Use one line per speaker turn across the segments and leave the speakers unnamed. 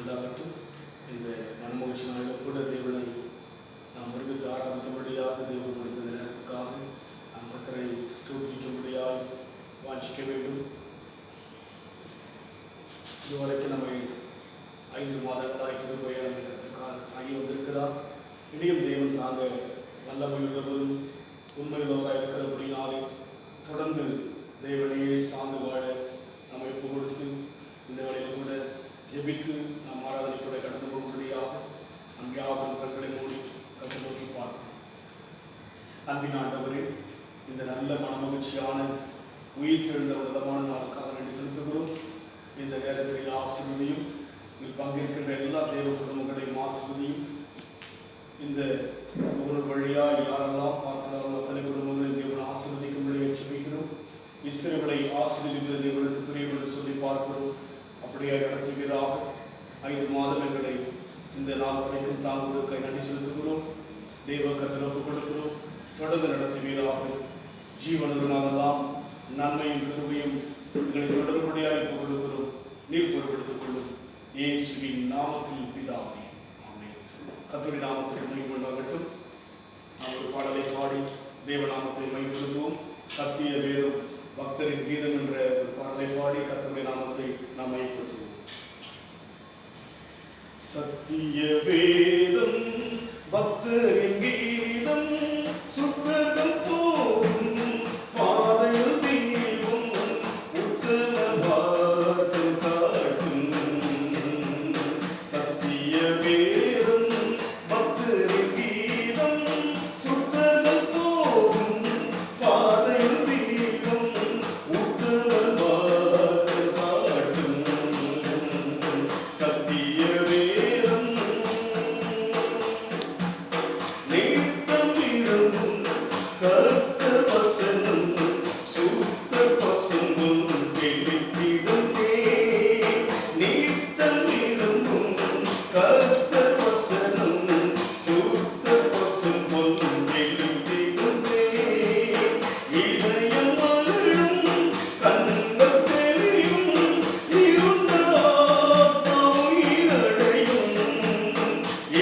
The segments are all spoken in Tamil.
உண்டாகட்டும். இந்த மனமகிழ்ச்சி நாளிலும் கூட தேவனை நாம் ஒருமித்து ஆராதிக்கும்படியாக தேவன் கொடுத்த நேரத்துக்காக நாம் கர்த்தரை ஸ்தோத்திரிக்கும்படியாக வாஞ்சிக்க வேண்டும். இதுவரைக்கும் நம்மை 5 மாதங்களாக கிருபையை நம்மை கர்த்தர் தாங்கி வந்திருக்கிறார். இனியும் தேவன் தாங்க வல்லமையுள்ளவரும் உண்மையுள்ளவராக இருக்கிறபடினாலே தொடர்ந்து தேவனையே சார்ந்து வாழ நம்மை ஒப்பு கொடுத்து இந்த வேளையில் கூட ஜெபித்து நாம் ஆராதனை கூட கடந்து போகும்படியாக நம் யாவரும் கண்களை மூடி கற்று நோக்கி பார்ப்போம். அன்பின் ஆண்டவரே, இந்த நல்ல மனமகிழ்ச்சியான உயிர் தெழுந்த உன்னதமான நாளுக்காக நன்றி செலுத்துகிறோம். இந்த நேரத்தில் ஆசீர்வதியும் இதில் பங்கேற்கின்ற எல்லா தேவ குடும்பங்களையும் ஆசீர்வதியும். இந்த முகநூல் வழியாக யாரெல்லாம் பார்க்கிறார்களோ அத்தனை குடும்பங்களையும் தேவன் ஆசீர்வதிக்கும்படியாக ஜெபிக்கிறோம். இஸ்ரவேலை ஆசீர்வதிக்கிற தேவனுக்கு பிரியம் என்று சொல்லி பார்க்கிறோம். அப்படியே நடத்துவீராக. 5 மாதம் எங்களை இந்த நாள் வரைக்கும் தாங்குவதற்காக நன்றி செலுத்துகிறோம். தேவ கர்த்தர் ஒப்புக் கொடுக்கிறோம். தொடர்ந்து நடத்துவீராக. ஜீவனுள்ள நாளெல்லாம் நன்மையும் கருமையும் எங்களை தொடர்படியாக ஒப்புக் கொடுக்கிறோம். நீர் பொறுப்படுத்திக் கொள்ளும். இயேசுவின் நாமத்தில் பிதாவே, ஆமென். கர்த்தருடைய நாமத்திற்கு மகிமை உண்டாகட்டும். நாம் ஒரு பாடலை பாடி தேவநாமத்தை மகிமைப்படுத்துவோம். சத்திய வேதம் பக்தரின் கீதம் என்ற ஒரு பாடலை பாடி கர்த்தருடைய நாமத்தை நாம் மகிமைப்படுத்துவோம். சத்திய வேதம் பக்தரின் கீதம் சுத்தர்கள் போகும் பாதையில் தீபம் உத்தம மார்க்கம் காட்டும். சத்திய வேதம் பக்தரின் கீதம் சுத்தர்கள் போகும் பாதையில் தீபம் உத்தம மார்க்கம் காட்டும். சத்திய வேதம் நேர்த்தம் விரும்பும் கர்த்தர் வசனம் சுத்த பசும்பும் தெளித்திடும் தேன். நேர்த்தம் விரும்பும் கர்த்தர் வசனம் சுத்த பசும்பும் தெளித்திடும் தேன். இதயம் மகிழும் கண்கள் தெரியும் இருந்த ஆத்மா உயிரடையும்.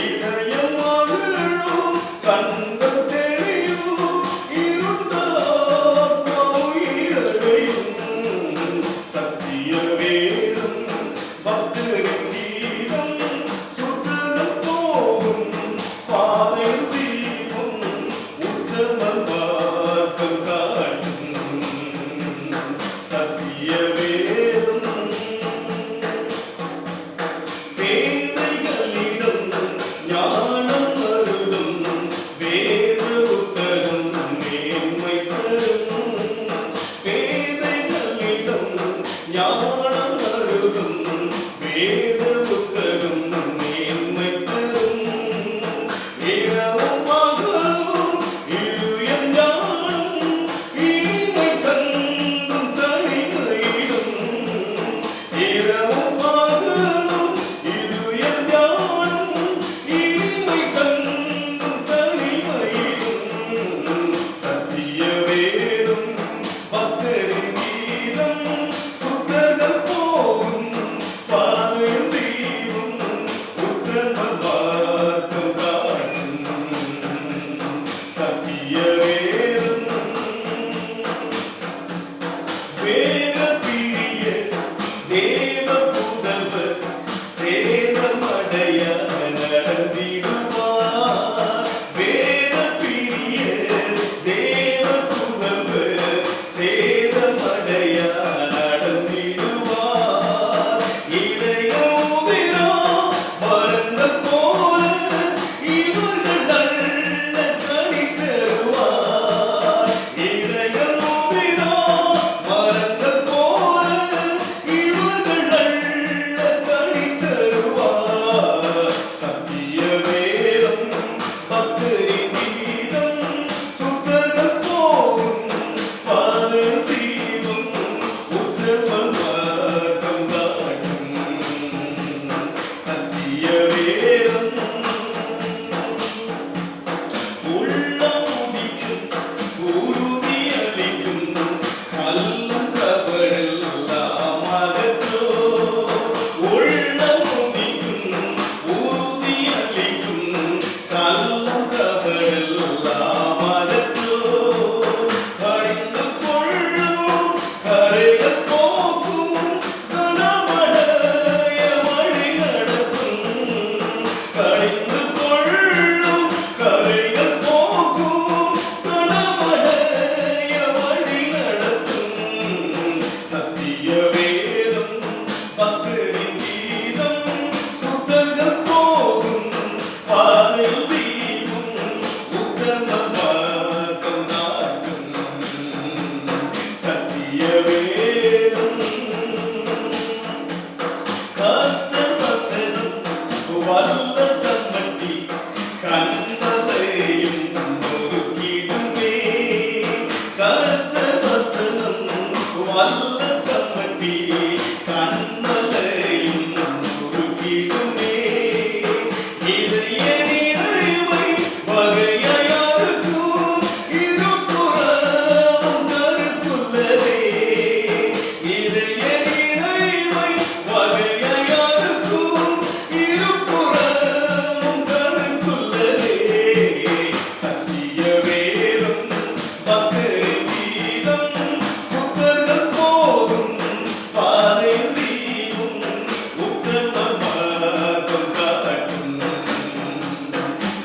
இதயம் மகிழும் கண்கள் தெரியும் இருந்த ஆத்மா உயிரடையும். சத்திய வேதம் பக்தரின் கீதம் சுத்தம் போகும் பாதையில் தீபம் உத்தம மார்க்கம் காட்டும். சத்திய வேதம் வேதைகளிடம் ஞானம் அருளும். வேத புத்தகம் மேன்மை தரும். வேதைகளிடம் ஞானம் அருளும். வேத புத்தகம் மேன்மை தரும். இரவும் பகலும் இது என் ஞானம் இனிமை தந்தும் தனிமையிடும். இரவும் பகலும் இது என் ஞானம் இனிமை தந்தும் தனிமையிடும். சத்திய வேதம் பக்தரின் கீதம் சுத்தர்கள் போகும் பாதையில் வல்ல சம்மட்டி கண்மலையும் முறுக்கிடுமே. கர்த்தர் வசனம் வல்ல சம்மட்டி கண்மலையும் முறுக்கிடுமே. இதய நிறைவை வகையாருக்கும் இருபுறமும் கருத்துள்ளதே. இதய நிறைவை வகையாருக்கும் இருபுறமும் கருத்துள்ளதே. சத்திய வேதம் பக்தரின் கீதம் சுத்தர்கள் போகும் பாதை தீவும் உத்தம மார்க்கம் காட்டும்.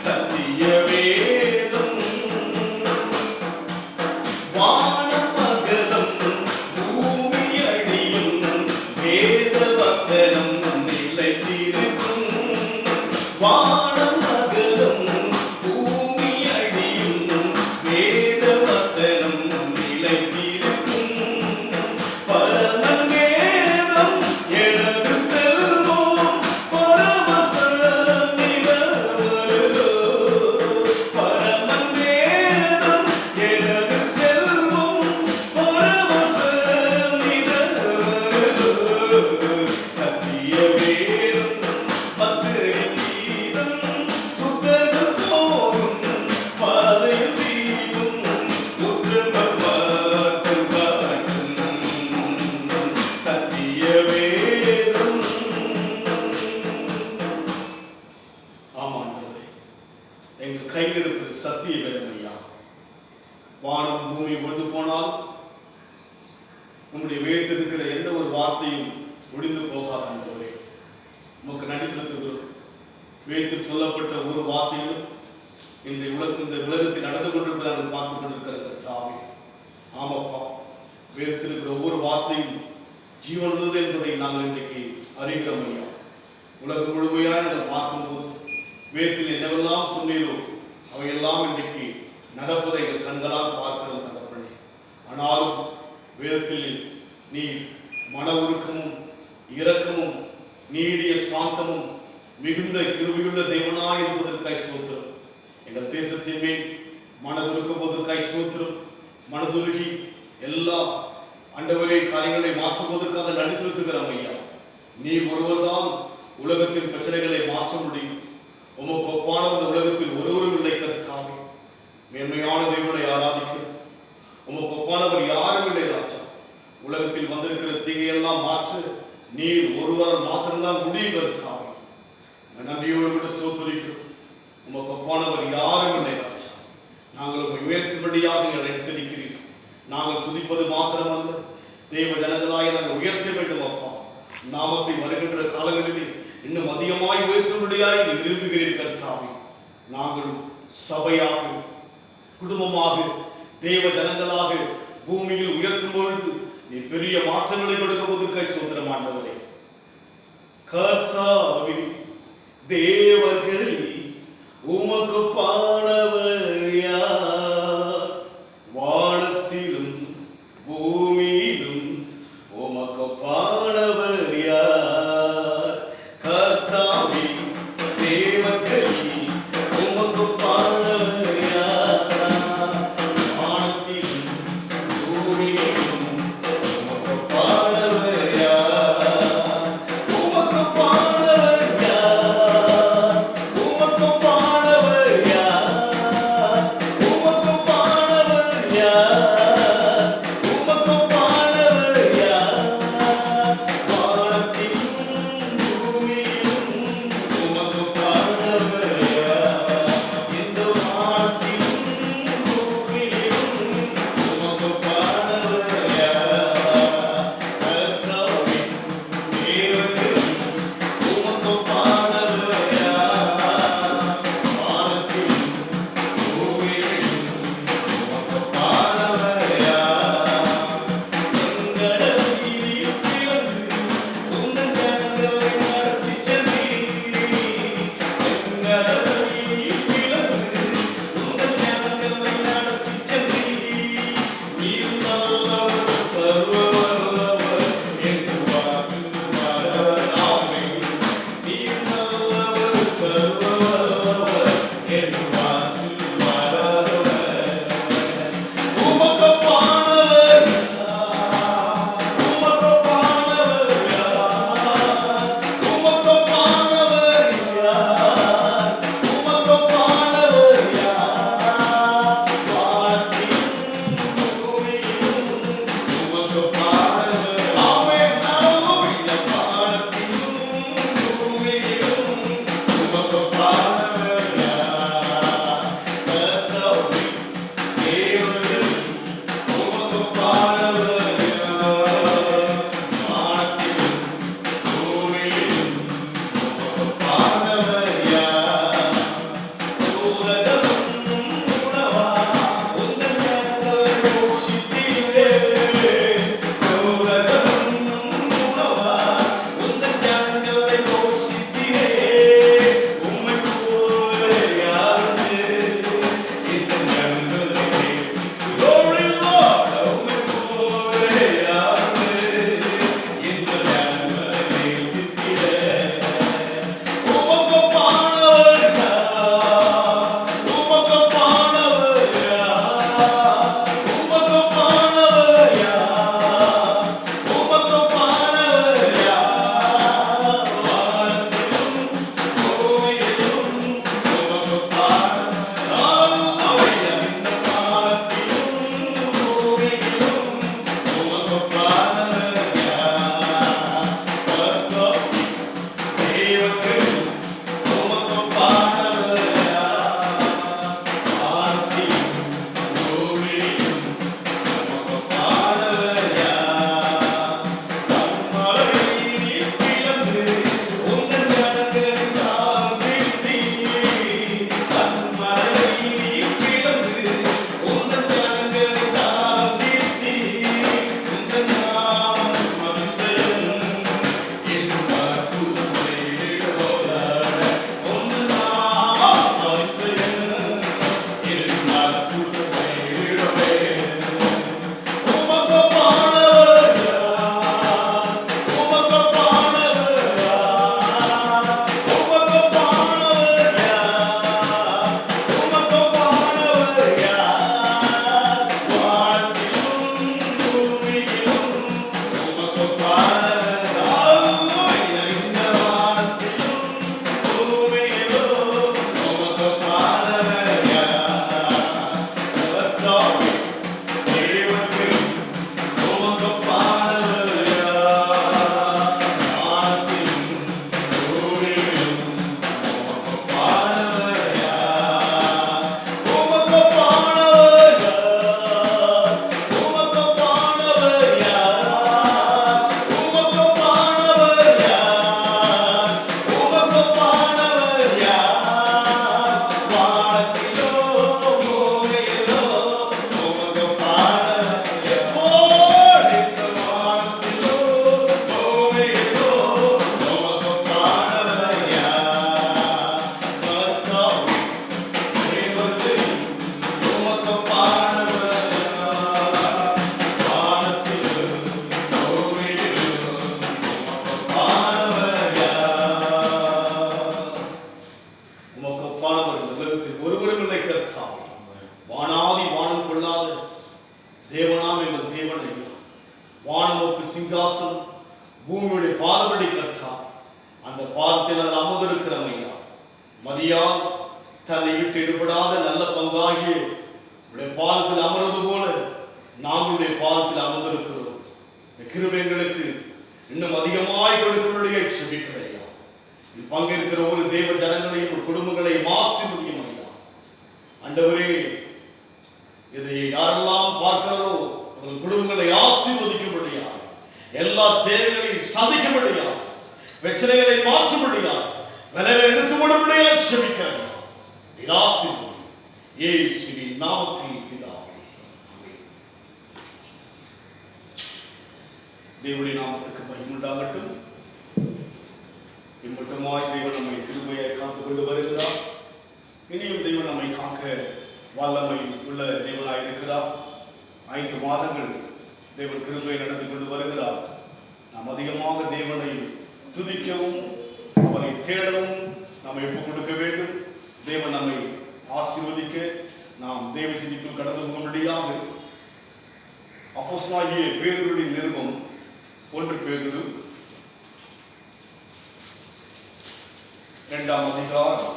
சத்திய வேதம் வானம் அகலம் பூமி அடியும் வேத வசனம் நிலைத்திருக்கும். வானம் அகலம் பூமி அடியும் வேத வசனம் நிலைத்திருக்கும். பரமன் வேதம் எனது செல்வம் பரவசம் நிகழ்வருளோ. பரமன் வேதம் எனது செல்வம் பரவசம் நிகழ்வருளோ. சத்திய வேதம் பக்தரின் கீதம் சுத்தர்கள் போகும் பாதையில் தீவும் உத்தம மார்க்கம் காட்டும். சத்திய வேதம். ஆமாண்டவரே, எங்கள் கையில் இருப்பது சத்திய வேதம் ஐயா. வானம் பூமி ஒழிந்து போனால் உங்களுடைய வேதத்தில் இருக்கிற எந்த ஒரு வார்த்தையும் ஒழிந்து போகாத ஆண்டவரே, உமக்கு நன்றி செலுத்துகிறோம். வேதத்தில் சொல்லப்பட்ட ஒரு வார்த்தையும் இந்த உலகத்தில் நடந்து கொண்டிருப்பதை நாங்கள் பார்த்து கொண்டிருக்கிற கர்த்தாவே. ஆமாப்பா, வேதத்தில் இருக்கிற ஒவ்வொரு வார்த்தையும் ஜீவனுள்ளது என்பதை நாங்கள் இன்றைக்கு அறிகிறோம் ஐயா. உலகம் முழுமையாக நாங்கள் பார்க்கும்போது வேதத்தில் என்னவெல்லாம் சொன்னீரோ அவையெல்லாம் இன்றைக்கு நடப்பதை எங்கள் கண்களால் பார்க்கிறோம் தகப்பனே. ஆனாலும் வேதத்தில் நீ மன உருக்கமும் இரக்கமும் நீடிய சாந்தமும் மிகுந்த கிருபையுள்ள தேவனாய் இருப்பதற்காய் ஸ்தோத்திரம். எங்கள் தேசத்தின் மேல் மனதுருக்குவதற்காய் ஸ்தோத்திரம். மனதுருகி எல்லா ஆண்டவரே காரியங்களை மாற்றுவதற்காக நன்றி செலுத்துகிறோம் ஐயா. நீ ஒருவர்தான் உலகத்தின் பிரச்சனைகளை மாற்ற முடியும். உமக்கு ஒப்பான இந்த உலகத்தில் ஒருவரும் இல்லை கர்த்தாவே. மேன்மையான தேவனை ஆராதிக்கிறோம். உமக்கு ஒப்பானவர் யாரும் இல்லை ராஜா. உலகத்தில் வந்திருக்கிற தீங்கையெல்லாம் மாற்ற நீர் ஒருவர் மாத்திரம்தான் முடியும் கர்த்தாவே. நன்றியோடு கூட ஸ்தோத்திரிக்கிறோம். உமக்கு ஒப்பானவர் யாரும் இல்லை ராஜா. நாங்கள் உங்களை உயர்த்தும்படியாக எங்களை எடுத்திருக்கிறீர்கள். நாங்கள் துதிப்பது மாத்திரமல்ல, தேவ ஜனங்களாய் நாங்கள் உயர்த்த வேண்டும் அப்பா. நாமத்தை வருகின்ற காலங்களில் இன்னும் அதிகமாய் உயர்த்தும்படியாய் நீ விரும்புகிறீர் கர்த்தாவே. நாங்கள் சபையாக குடும்பமாக தேவ ஜனங்களாக பூமியில் உயர்த்தும் பொழுது நீ பெரிய மாற்றங்களை கொடுக்க போவதற்காய் ஸ்தோத்திரம் ஆண்டவரே. கர்த்தாவே, தேவர்களில் உமக்கு பானவர் யார்? வானத்திலும் பூமியிலும் உமக்கு பானவர் யார்? கர்த்தாவே, தேவர்களில் உமக்கு பானவர் யார்? வானத்திலும் பூமியிலும் உமக்கு பானவர் யார்? உமக்கு பானவர் யார்? உமக்கு பானவர் யார்? சிங்காசனம் பூமியுடைய பாதபடி கர்த்தா அந்த பாதத்தில் அது அமர்ந்திருக்கிறோம் ஐயா. மரியாள் தன்னை விட்டு எடுபடாத நல்ல பங்காகிய உடைய பாதத்தில் அமர்வது போல நாங்களுடைய பாதத்தில் அமர்ந்திருக்கிறோம். கிருபைகளுக்கு இன்னும் அதிகமாய் கொடுக்கிறவருடைய செபிக்கிற ஐயா. பங்கேற்கிற ஒரு தேவ ஜனங்களையும் ஒரு குடும்பங்களையும் ஆசீர்வதியும் ஐயா. ஆண்டவரே, இதை யாரெல்லாம் பார்க்கிறோ அவர்கள் குடும்பங்களை ஆசீர்வதிக்கும்படியா, எல்லா தேவைகளையும் சந்திக்கும்படியா, பிரச்சனைகளை மாற்றும்படியா, விலையை எடுத்து விடும்படியா செபிக்கிறேன். ஆசீர்வதி இயேசுவின் நாமத்தில் பிதாவே. தேவனுடைய நாமத்துக்கு மகிமை உண்டாகட்டும். இம்மட்டுமாய் தேவன் நம்மை கிருபையை காத்துக் கொண்டு வருகிறார். இனியும் தேவன் நம்மை காக்க வல்லமை உள்ள தேவனாய் இருக்கிறார். 5 மாதங்கள் தேவன் கிருபையை நடத்தி கொண்டு வருகிறார். நாம் அதிகமாக தேவனை துதிக்கவும் அவரை தேடவும் நம்மை ஒப்புக் கொடுக்க வேண்டும். தேவன் நம்மை ஆசீர்வதிக்க நாம் தேவ செய்திக்குள் கடந்து போகும்படியாக அப்போஸ்தலனாகிய பேதுருவின் நிருபம் 1 பேதுரு 2ஆம் அதிகாரம்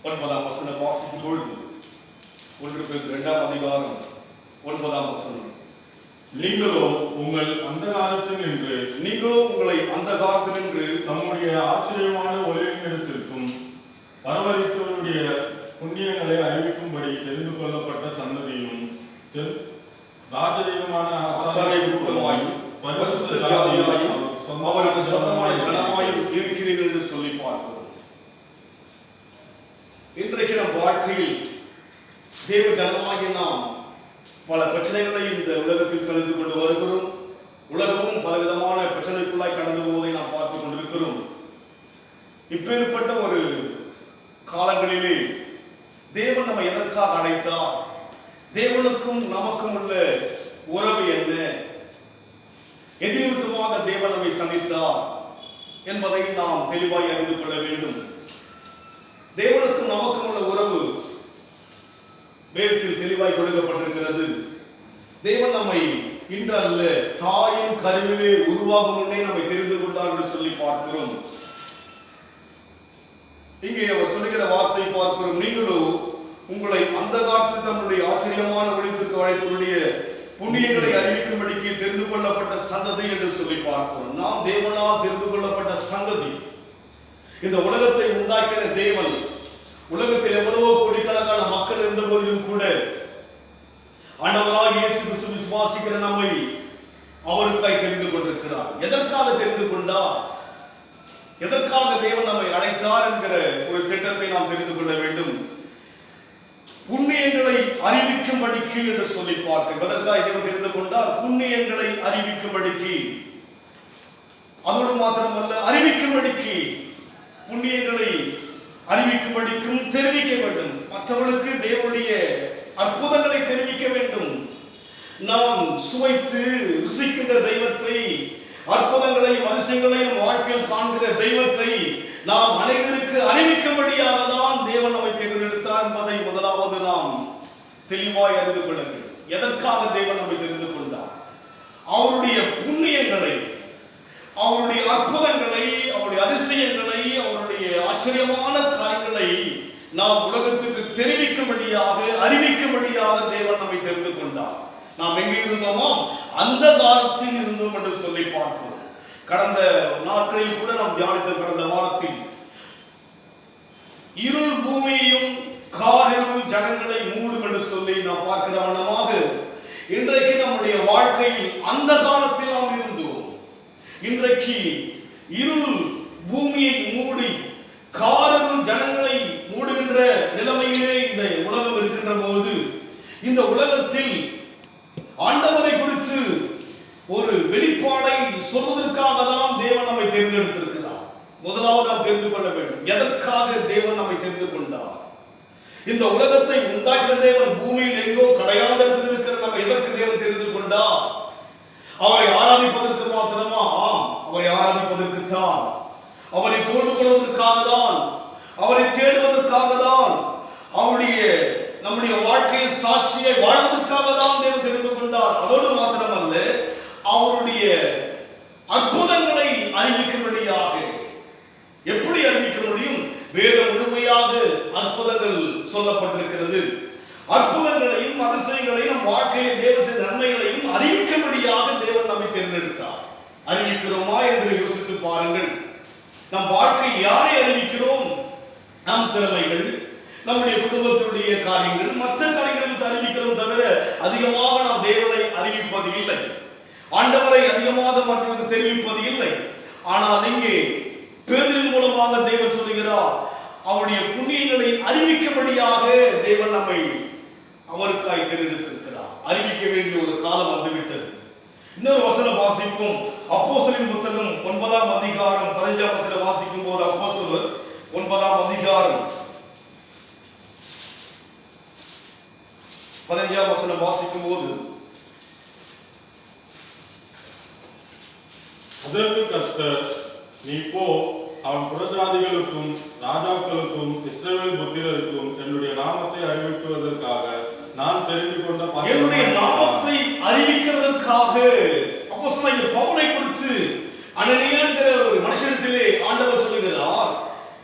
9ஆம் வசனம் வாசிக்கும் பொழுது 1 பேதுரு 2ஆம் அதிகாரம் 9ஆம் வசனம், நீங்களோ உங்களை அந்தகாரத்தினின்று
நம்முடைய ஆச்சரியமான ஒளியினிடத்திற்கும் பரவலித்தவருடைய புண்ணியங்களை அறிவிக்கும்படி தெரிந்து கொள்ளப்பட்ட சந்ததியும் ராஜதீகமான
ஆசாரிய கூட்டமாயும் பரிசுத்த ஜாதியாயும் அவருக்கு சொந்தமான ஜனமாயும் இருக்கிறீர்கள் என்று சொல்லி பார்க்கிறோம். இன்றைக்கு நம் வாழ்க்கையில் தேவ ஜனமாகி நாம் பல பிரச்சனைகளை இந்த உலகத்தில் சந்தித்து கொண்டு வருகிறோம். உலகமும் பலவிதமான பிரச்சனைக்குள்ளாய் கடந்து போவதை நாம் பார்த்துக் கொண்டிருக்கிறோம். இப்பேற்பட்ட ஒரு காலங்களிலே தேவன் நம்ம எதற்காக அழைத்தார், தேவனுக்கும் நமக்கும் உள்ள உறவு என்ன, எதிர்விதமாக தேவன் நம்மை சந்தித்தார் என்பதை நாம் தெளிவாய் அறிந்து கொள்ள வேண்டும். தேவனுக்கும் நமக்கும் உள்ள உறவு வேதத்தில் தெளிவாய் கொடுக்கப்பட்டிருக்கிறது. தேவன் நம்மை இன்றல்ல தாயின் கருவிலே உருவாகும் முன்னே நம்மை தெரிந்து கொண்டார் என்று சொல்லி பார்க்கிறோம். இங்கே அவர் சொல்லுகிற வார்த்தை பார்க்கிறோம், நீங்களோ உங்களை அந்த காலத்தில் தன்னுடைய ஆச்சரியமான ஒளித்திற்கு அழைத்தவருடைய புண்ணியங்களை அறிவிக்கும்படிக்கு தெரிந்து கொள்ளப்பட்ட சந்ததி என்று சொல்லி பார்க்கிறோம். நாம் தேவனால் தெரிந்து கொள்ளப்பட்ட சந்ததி. இந்த உலகத்தை உண்டாக்கின தேவன் உலகத்தில் எவ்வளவோ கோடிக்கணக்கான மக்கள் இருந்த போதிலும் கூட ஆண்டவராக இயேசு கிறிஸ்து விசுவாசிக்கிற நம்மை அவருக்காய் தெரிந்து கொண்டிருக்கிறார். எதற்காக தெரிந்து கொண்டார், எதற்காக தேவன் நம்மை அழைத்தார் என்கிற ஒரு திட்டத்தை நாம் தெரிந்து கொள்ள வேண்டும். புண்ணியங்களை அறிவிக்கும்படிக்கு என்று சொல்லி பார்க்கிறோம். எதற்காக தேவன் தெரிந்து கொண்டார்? புண்ணியங்களை அறிவிக்கும்படிக்கு. அதோடு மாத்திரமல்ல, அறிவிக்கும்படிக்கு, புண்ணியங்களை அறிவிக்கும்படிக்கும் தெரிவிக்க வேண்டும். மற்றவர்களுக்கு தேவனுடைய அற்புதங்களை தெரிவிக்க வேண்டும். நாம் சுவைத்து ருசிக்கின்ற தெய்வத்தை, அற்புதங்களையும் அதிசயங்களையும் வாழ்க்கையில் காண்கிற தெய்வத்தை நாம் அனைவருக்கு அறிவிக்கும்படியாக தான் தேவன் நம்மை தேர்ந்தெடுத்தார் என்பதை முதலாவது நாம் தெளிவாய் அறிந்து கொள்ள வேண்டும். எதற்காக தேவன் நம்மை தெரிந்து கொண்டார்? அவருடைய புண்ணியங்களை, அவருடைய அற்புதங்களை, அவருடைய அதிசயங்களை, அவருடைய ஆச்சரியமான காரியங்களை நாம் உலகத்துக்கு தெரிவிக்கும்படியாக, அறிவிக்கும்படியாக தேவன் நம்மை தெரிந்து கொண்டார். நாம் எங்கே இருந்தோமோ அந்த காலத்தில் இருந்தோம் என்று சொல்லி பார்க்கிறோம். கடந்த நாட்களில் கூட நாம் தியானித்த கடந்த வாரத்தில் இருள் பூமியையும் காரிருள் ஜனங்களை மூடும் என்று சொல்லி நாம் பார்க்கிற வண்ணமாக இன்றைக்கு நம்முடைய வாழ்க்கையில் அந்த காலத்தில் நாம் இருந்தோம். இன்றைக்கு இருள் பூமியை மூடி காரிருள் ஜனங்களை மூடுகின்ற நிலைமையிலே இந்த உலகம் இருக்கின்ற போது, இந்த உலகத்தில் ஆண்டவரை குறித்து ஒரு வெளிப்பாடை சொல்வதற்காக தான் தேவன் நம்மை தேர்ந்தெடுத்திருக்கிறார். முதலாவது நாம் தெரிந்து கொள்ள வேண்டும், எதற்காக தேவன் நம்மை தெரிந்து கொண்டார். இந்த உலகத்தை உண்டாக்கின தேவன் பூமியில் எங்கோ கடையாந்தரத்தில் இருக்கிற நம்ம எதற்கு தேவன் தெரிந்து கொண்டார்? அவரை ஆராதிப்பதற்கு மாத்திரமா? ஆம், அவரை ஆராதிப்பதற்கு தான், அவரை தோண்டு கொள்வதற்காக தான், அவரை தேடுவதற்காக தான், அவருடைய நம்முடைய வாழ்க்கையில் சாட்சியை வாழ்வதற்காக தான் தேவன் தெரிந்து கொண்டார். அதோடு மாத்திரமல்ல, அவருடைய அற்புதங்களை அறிவிக்கும்படியாக. எப்படி அறிவிக்க முடியும்? வேதம் முழுமையாக அற்புதங்கள் சொல்லப்பட்டிருக்கிறது. அற்புதங்களையும் அதிசயங்களையும் நம் வாழ்க்கையில் தேவ செய்த நன்மைகளையும் அறிவிக்கும்படியாக தேவன் நம்மை தேர்ந்தெடுத்தார். அறிவிக்கிறோமா என்று யோசித்து பாருங்கள். நம் வாழ்க்கையில் யாரை அறிவிக்கிறோம்? நம் திறமைகள், நம்முடைய குடும்பத்துடைய காரியங்கள், மற்ற காரியங்களை அறிவிக்கிறோம் தவிர அதிகமாக நாம் தேவனை அறிவிப்பது இல்லை, ஆண்டவரை அதிகமாக மற்றவர்களுக்கு தெரிவிப்பது இல்லை. ஆனால் இங்கே பேதுருவின் மூலமாக தேவன் சொல்கிறார், அவருடைய புண்ணியங்களை அறிவிக்கும்படியாக தேவன் நம்மை அவருக்காய் தேர்ந்தெடுத்திருக்கிறார். அறிவிக்க வேண்டிய ஒரு காலம் வந்துவிட்டது. இன்னொரு வசனம் வாசிப்போம். அப்போஸ்தலரின் புத்தகம் 9ஆம் அதிகாரம் 15ஆம் வசனம் வாசிக்கும் போது, அப்போஸ்தலர் 9ஆம் அதிகாரம் 15ஆம் வசனம் வாசிக்கும் போது,
அதற்கு கர்த்தர், நீ போ, அவன் புறஜாதிகளுக்கும் ராஜாக்களுக்கும் இஸ்ரவேல் புத்திரருக்கும் என்னுடைய நாமத்தை அறிவிக்குவதற்காக நான் தெரிந்து கொண்ட
என்னுடைய நாமத்தை அறிவிக்கிறதற்காக. அப்போஸ்தலன் பவுலை குறித்து அனனியா என்கிற ஒரு மனுஷனிடத்திலே ஆண்டவர் சொல்லுகிறார்,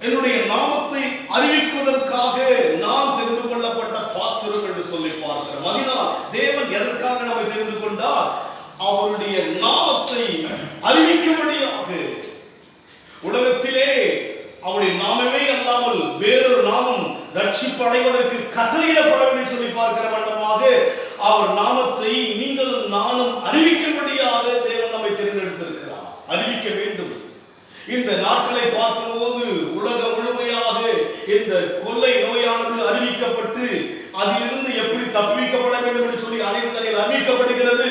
என்னுடைய நாமத்தை அறிவிக்குவதற்காக நான் தெரிந்து கொள்ளப்பட்ட பாத்திரம் என்று சொல்லி பார்க்கிறோம். அதனால் தேவன் எதற்காக நம்மை தெரிந்து கொண்டார்? அவருடைய நாமத்தை அறிவிக்கும்படியாக. உலகத்திலே அவருடைய நாமமே அல்லாமல் வேறொரு நாமம் ரட்சிப்பு அடைவதற்கு கட்டளையிடப்படவில்லை சொல்லி பார்க்கிற வண்ணமாக அவர் நாமத்தை நீங்கள் நானும் அறிவிக்கும்படியாக தேவன் நம்மை தேர்ந்தெடுத்திருக்கிறார். அறிவிக்க வேண்டும். இந்த நாட்களை பார்க்கும்போது உலகம் முழுமையாக இந்த கொள்ளை நோயானது அறிவிக்கப்பட்டு அதிலிருந்து எப்படி தப்பிக்கப்பட வேண்டும் என்று சொல்லி அனைவரும் அறிவிக்கப்படுகிறது.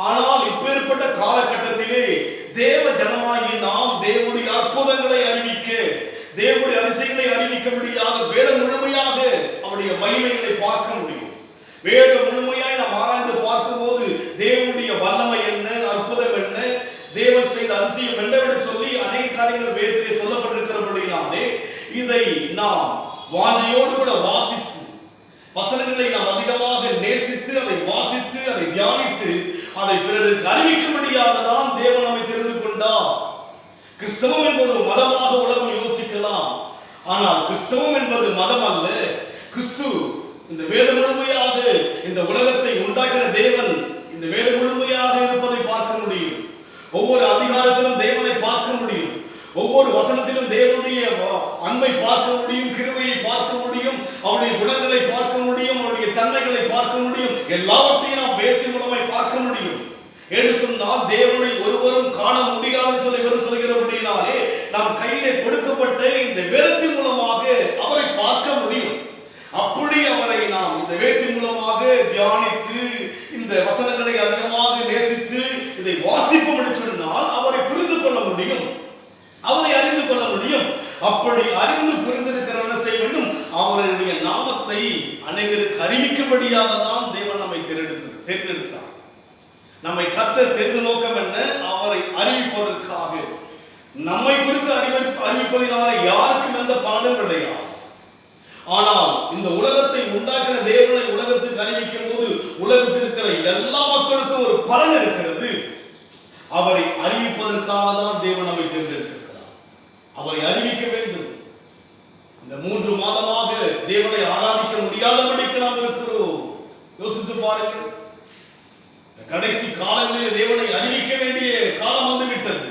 ஆனால் இப்பேற்பட்ட காலகட்டத்திலே தேவ ஜனமாகி நாம் தேவனுடைய அற்புதங்களை அறிவிக்க, தேவனுடைய அதிசயங்களை அறிவிக்கும்படியாக வேதம் முழுமையாக அவருடைய மகிமைகளை பார்க்க முடியும். வேதம் முழுமையாய் நாம் ஆராய்ந்து பார்க்கும்போது தேவனுடைய வல்லமை என்ன, அற்புதம் என்ன, தேவன் செய்த அதிசயம் என்னவென்று சொல்லி அநேக காரியங்கள் வேதத்திலே சொல்லப்பட்டிருக்கிறபடினாலே இதை நாம் வாஞ்சையோடு கூட வாசித்து, வசனங்களை நாம் அதிகமாக நேசித்து அதை வாசித்து அதை தியானித்து அதை பிறருக்கு அறிவிக்கும்படியாக தான் தேவன் நம்மை தெரிந்து கொண்டார். கிறிஸ்தவம் என்பது மதமாக உலகம் யோசிக்கலாம். ஆனால் கிறிஸ்தவம் என்பது மதம் அல்ல. கிறிஸ்து இந்த வேதம் முழுமையாக இந்த உலகத்தை உண்டாக்கின தேவன் இந்த வேதம் முழுமையாக இருப்பதை பார்க்க முடியும். ஒவ்வொரு அதிகாரத்திலும் தேவனை பார்க்க முடியும். ஒவ்வொரு வசனத்திலும் தேவனுடைய அன்பை பார்க்க முடியும், கிருபையை பார்க்க முடியும், அவருடைய குணங்களை பார்க்க முடியும், அவருடைய தன்மைகளை பார்க்க முடியும். எல்லாவற்றையும் நாம் வேதத்தின் மூலமாய் பார்க்க முடியும். என்று சொன்னால் தேவனை ஒருவரும் காண முடியாது சொல்லி வெறும் சொல்கிறபடினாலே நாம் கையிலே கொடுக்கப்பட்ட இந்த வேதத்தின் மூலமாக அவரை பார்க்க முடியும். அப்படி அவரை நாம் இந்த வேதத்தின் மூலமாக தியானித்து இந்த வசனங்களை அதிகமாக நேசித்து இதை வாசிப்போம் என்று சொன்னால் அவரை புரிந்து கொள்ள முடியும், அவரை அறிந்து கொள்ள முடியும். அப்படி அறிந்து புரிந்திருக்கிற என்ன செய்ய வேண்டும்? அவருடைய நாமத்தை அனைவருக்கு அறிவிக்கும்படியாக தான் தேவன் நம்மை தேர்ந்தெடுத்தார். நம்மை கர்த்தர் தெரிந்த நோக்கம் என்ன? அவரை அறிவிப்பதற்காக. நம்மை குறித்து அறிவிப்பதினால யாருக்கும் எந்த பலனும் கிடையாது. ஆனால் இந்த உலகத்தை உண்டாக்கின தேவனை உலகத்துக்கு அறிவிக்கும் போது உலகத்தில் இருக்கிற எல்லா மக்களுக்கும் ஒரு பலன் இருக்கிறது. அவரை அறிவிப்பதற்காக தான் தேவன் நம்மை தேர்ந்தெடுத்திருக்கிறார். அவரை அறிவிக்க வேண்டும். இந்த 3 மாதமாக தேவனை ஆராதிக்க முடியாதபடிக்கு நாம் இருக்கிறோம். யோசித்து பாருங்கள். கடைசி காலங்களில் தேவனை அறிவிக்க வேண்டிய காலம் வந்துவிட்டது.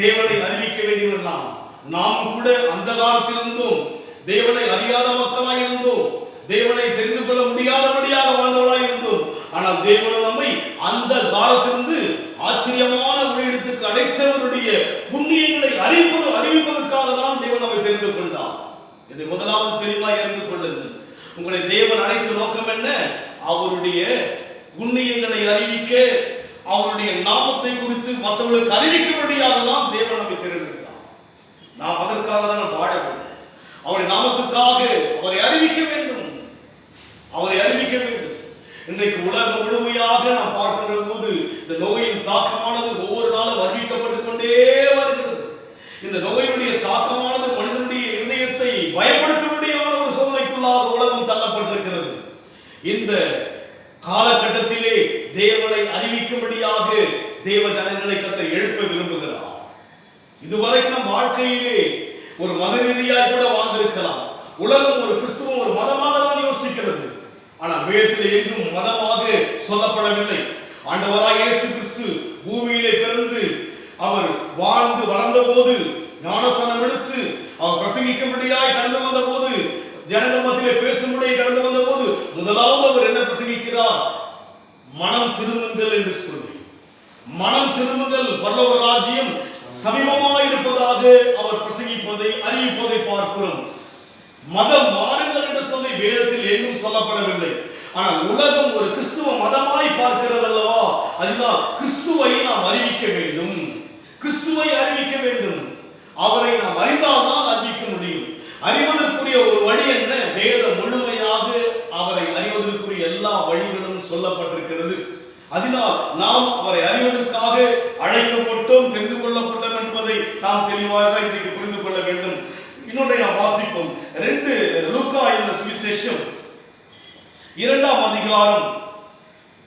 தேவனை அறிவிக்க வேண்டியவர்கள் நாம் கூட அந்த காலத்தில் இருந்தோம். தேவனை அறியாத மக்களாய் இருந்தோம். தேவனை தெரிந்து கொள்ள முடியாதபடியாக வாழ்ந்தவர்களாய் இருந்தோம். ஆனால் தேவன் நம்மை அந்த காலத்திலிருந்து ஆச்சரியமான ஒரு இடத்துக்கு அழைத்தவருடைய புண்ணியங்களை அறிவிப்பதற்காக தான் தேவன் நம்மை தெரிந்து கொண்டார். இதை முதலாவது தெளிவாக அறிந்து கொள்ளுங்கள். உங்களை தேவன் அழைத்த நோக்கம் என்ன? அவருடைய புண்ணியங்களை அறிவிக்க, அவருடைய நாமத்தை குறித்து மற்றவர்களுக்கு அறிவிக்கும்படியாக தான் தேவன் நம்மை தேர்ந்தெடுத்தார். நாம் அதற்காக தான் வாழ வேண்டும். அவருடைய நாமத்துக்காக அவரை அறிவிக்க வேண்டும், அவரை அறிவிக்க வேண்டும். இன்றைக்கு உலகம் முழுமையாக நாம் பார்க்கின்ற போது இந்த நோயின் தாக்கமானது ஒவ்வொரு நாளும் அறிவிக்கப்பட்டுக் கொண்டே வருகிறது. இந்த நோயினுடைய தாக்கமானது மனிதனுடைய இதயத்தை பயப்படுத்தும்படியான ஒரு சோதனைக்குள்ளாக உலகம் தள்ளப்பட்டிருக்கிறது. இந்த காலகட்டத்திலே தேவனை அறிவிக்கும்படியாக தேவ ஜனங்களை கர்த்தர் எழுப்ப விரும்புகிறார். இதுவரைக்கும் நம் வாழ்க்கையிலே ஒரு மத ரீதியாக கூட வாழ்ந்திருக்கலாம். உலகம் ஒரு கிறிஸ்துவம் ஒரு மதமாக தான் யோசிக்கிறது. ஆனால் வேதத்தில் எங்கும் மதமாக சொல்லப்படவில்லை. ஆண்டவராய் இயேசு கிறிஸ்து பூமியிலே பிறந்து அவர் வாழ்ந்து வளர்ந்த போது, ஞானஸ்நானம் எடுத்து அவர் பிரசங்கிக்கும்படியாய் கடந்து வந்த போது, ஜனங்கள் மத்தியிலே பேசும்படியாக கடந்து வந்த போது முதலாவது அவர் என்ன பிரசங்கிக்கிறார்? மனம் திரும்புங்கள் என்று சொல்லி, மனம் திரும்புங்கள், பரலோக ராஜ்யம் சமீபமாய் இருப்பதாக அவர் பிரசங்கிப்பதை அறிவிப்பதை பார்க்கிறோம். மதம் மாறுங்கள் என்று சொல்லி வேதத்தில் எங்கும் சொல்லப்படவில்லை. ஆனால் உலகம் ஒரு கிறிஸ்துவ மதமாய் பார்க்கிறது அல்லவா? அதனால் கிறிஸ்துவை நாம் அறிவிக்க வேண்டும், கிறிஸ்துவை அறிவிக்க வேண்டும். அவரை நாம் அறிந்தால்தான் அறிவிக்க முடியும். அறிவதற்குரிய ஒரு வழி என்ன? வேதம் முழுமையாக அவரை அறிவதற்குரிய எல்லா வழிகளும் சொல்லப்பட்டிருக்கிறது. அதனால் நாம் அவரை அறிவதற்காக அழைக்கப்பட்டோம், தெரிந்து கொள்ளப்பட்டோம் என்பதை நாம் தெளிவாக இன்றைக்கு புரிந்து கொள்ள வேண்டும். இன்னொன்றை நாம் வாசிப்போம். லூக்கா என்ற சுவிசேஷம் 2ஆம் அதிகாரம்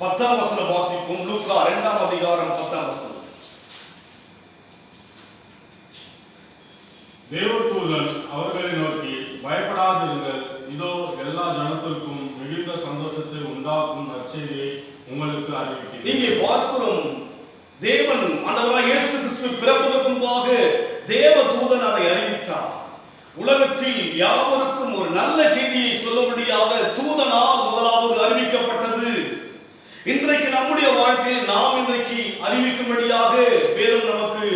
10ஆம் வசனம் வாசிப்போம். லூக்கா 2ஆம் அதிகாரம் 10ஆம் வசனம்.
தேவதூதன் அவர்களை நோக்கி, பயப்படாதிருங்கள், இதோ எல்லா ஜனத்திற்கும் மிகுந்த சந்தோஷத்தை உண்டாக்கும் நற்செய்தியை உங்களுக்கு அறிவிக்கிறேன்.
இங்கே பார்க்கிறோம், தேவன் ஆண்டவராகிய இயேசு கிறிஸ்து பிறப்பதற்கு முன்பாக தேவதூதன் அதை அறிவித்தார். உலகத்தில் யாவருக்கும் ஒரு நல்ல செய்தியை சொல்லும்படியாக தூதனால் முதலாவது அறிவிக்கப்பட்டது. இன்றைக்கு நம்முடைய வாழ்க்கையில் நாம் இன்றைக்கு அறிவிக்கும்படியாக வேதம் நமக்கு